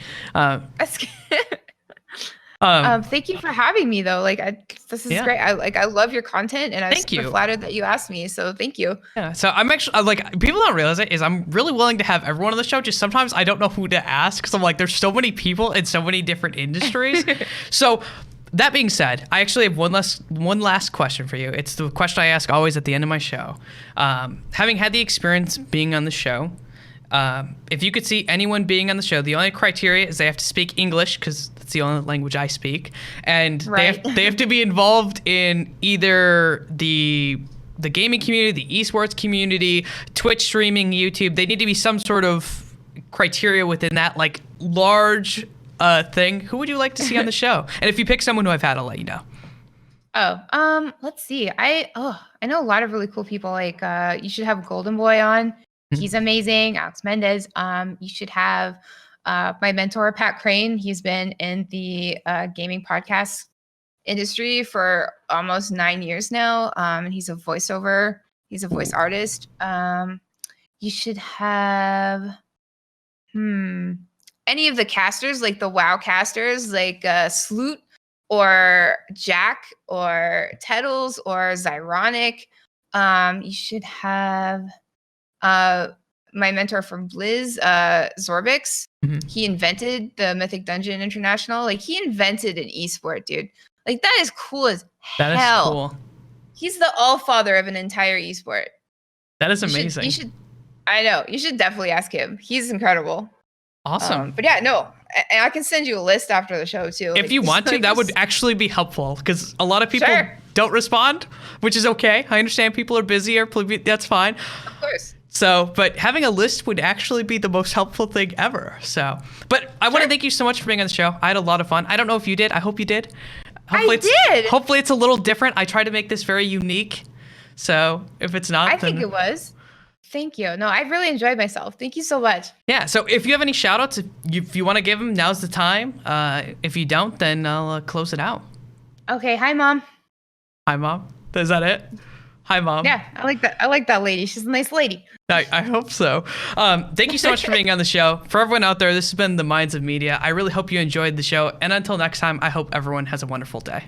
Thank you for having me, though. This is great. I love your content, and I'm super flattered that you asked me. So thank you. Yeah. So I'm actually people don't realize it, is I'm really willing to have everyone on the show. Just sometimes I don't know who to ask, because I'm like, there's so many people in so many different industries. So that being said, I actually have one last question for you. It's the question I ask always at the end of my show. Having had the experience being on the show, if you could see anyone being on the show, the only criteria is they have to speak English, because that's the only language I speak, and they have to be involved in either the gaming community, the esports community, Twitch streaming, YouTube. They need to be some sort of criteria within that, like, large thing. Who would you like to see on the show? And if you pick someone who I've had, I'll let you know. Let's see. I know a lot of really cool people. Like, you should have Golden Boy on. He's amazing. Alex Mendez. You should have my mentor, Pat Crane. He's been in the gaming podcast industry for almost 9 years now. And he's a voice artist. You should have any of the casters, like the WoW casters, like Sloot or Jack or Tettles or Zyronic. You should have my mentor from Blizz, Zorbix. He invented the Mythic Dungeon International. Like, he invented an esport, dude. Like, that is cool as hell. That is cool. He's the all-father of an entire esport. That is amazing. I know. You should definitely ask him. He's incredible. Awesome. But yeah, no. And I can send you a list after the show, too. If you want to, that would actually be helpful, because a lot of people don't respond, which is okay. I understand people are busy, or that's fine. Of course. So, but having a list would actually be the most helpful thing ever. So, but I want to thank you so much for being on the show. I had a lot of fun. I don't know if you did. I hope you did. I did. Hopefully it's a little different. I try to make this very unique. So if it's not, I think it was. Thank you. No, I really enjoyed myself. Thank you so much. Yeah. So if you have any shout outs, if you want to give them, now's the time. If you don't, then I'll close it out. Okay. Hi, Mom. Hi, Mom. Is that it? Hi, Mom. Yeah, I like that. I like that lady. She's a nice lady. I hope so. Thank you so much for being on the show. For everyone out there, this has been The Minds of Media. I really hope you enjoyed the show. And until next time, I hope everyone has a wonderful day.